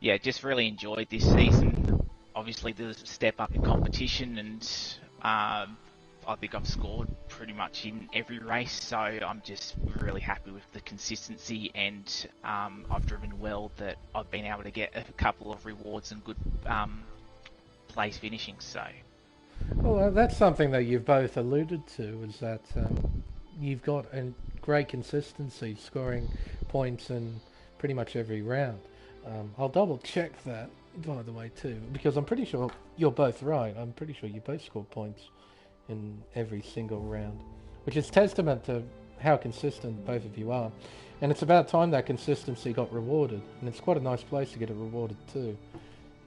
yeah, just really enjoyed this season. Obviously there's a step up in competition, and I think I've scored pretty much in every race, so I'm just really happy with the consistency, and I've driven well that I've been able to get a couple of rewards and good place finishing. So well, that's something that you've both alluded to, is that you've got a great consistency, scoring points in pretty much every round. I'll double check that, by the way, too, because I'm pretty sure you're both right. I'm pretty sure you both scored points in every single round, which is testament to how consistent both of you are. And it's about time that consistency got rewarded, and it's quite a nice place to get it rewarded too.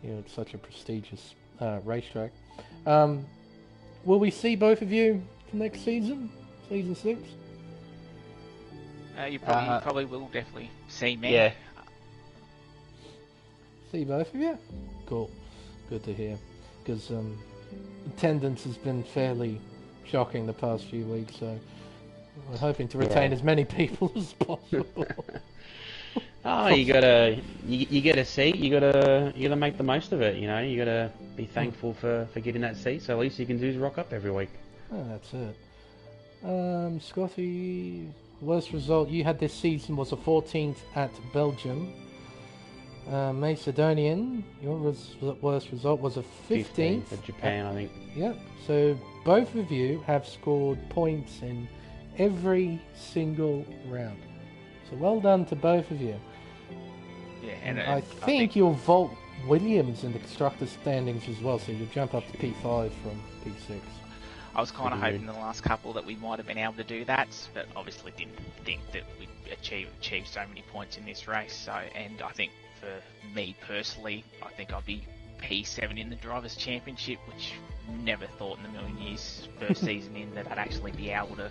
You know, it's such a prestigious racetrack. Will we see both of you next season, season 6? You probably will definitely see me. Yeah. See both of you? Cool. Good to hear. Because attendance has been fairly shocking the past few weeks, so we're hoping to retain as many people as possible. Oh, you get a seat. You gotta make the most of it. You know, you gotta be thankful for getting that seat. So at least you can do is rock up every week. Oh, that's it. Scotty, worst result you had this season was a 14th at Belgium. Macedonian, your worst result was a 15th at Japan, I think. Yep. So both of you have scored points in every single round. So well done to both of you. Yeah, and I think you'll vault Williams in the constructor standings as well, so you'll jump up to P5 from P6. I was kind of hoping in the last couple that we might have been able to do that, but obviously didn't think that we'd achieve so many points in this race. So, and I think for me personally, I think I'll be P7 in the Drivers' Championship, which never thought in a million years, first season in, that I'd actually be able to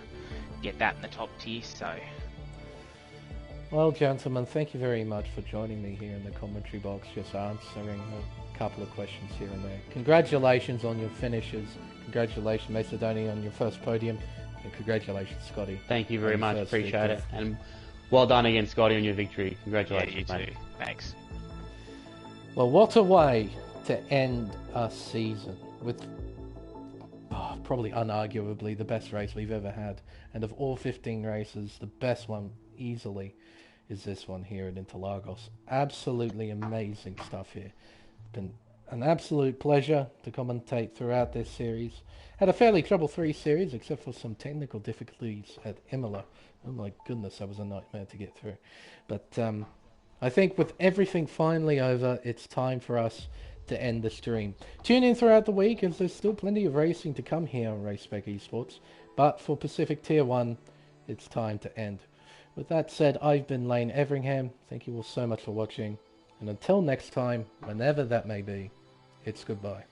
get that in the top tier. So, well, gentlemen, thank you very much for joining me here in the commentary box, just answering a couple of questions here and there. Congratulations on your finishes. Congratulations, Macedonia, on your first podium. And congratulations, Scotty. Thank you very much. Appreciate it. And well done again, Scotty, on your victory. Congratulations, yeah, you mate. too. Thanks. Well, what a way to end a season with probably unarguably the best race we've ever had. And of all 15 races, the best one easily is this one here at Interlagos. Absolutely amazing stuff here. Been an absolute pleasure to commentate throughout this series. Had a fairly trouble-free series, except for some technical difficulties at Imola. Oh my goodness, that was a nightmare to get through. But I think with everything finally over, it's time for us to end the stream. Tune in throughout the week, as there's still plenty of racing to come here on Race Spec Esports. But for Pacific Tier 1, it's time to end. With that said, I've been Lane Everingham. Thank you all so much for watching. And until next time, whenever that may be, it's goodbye.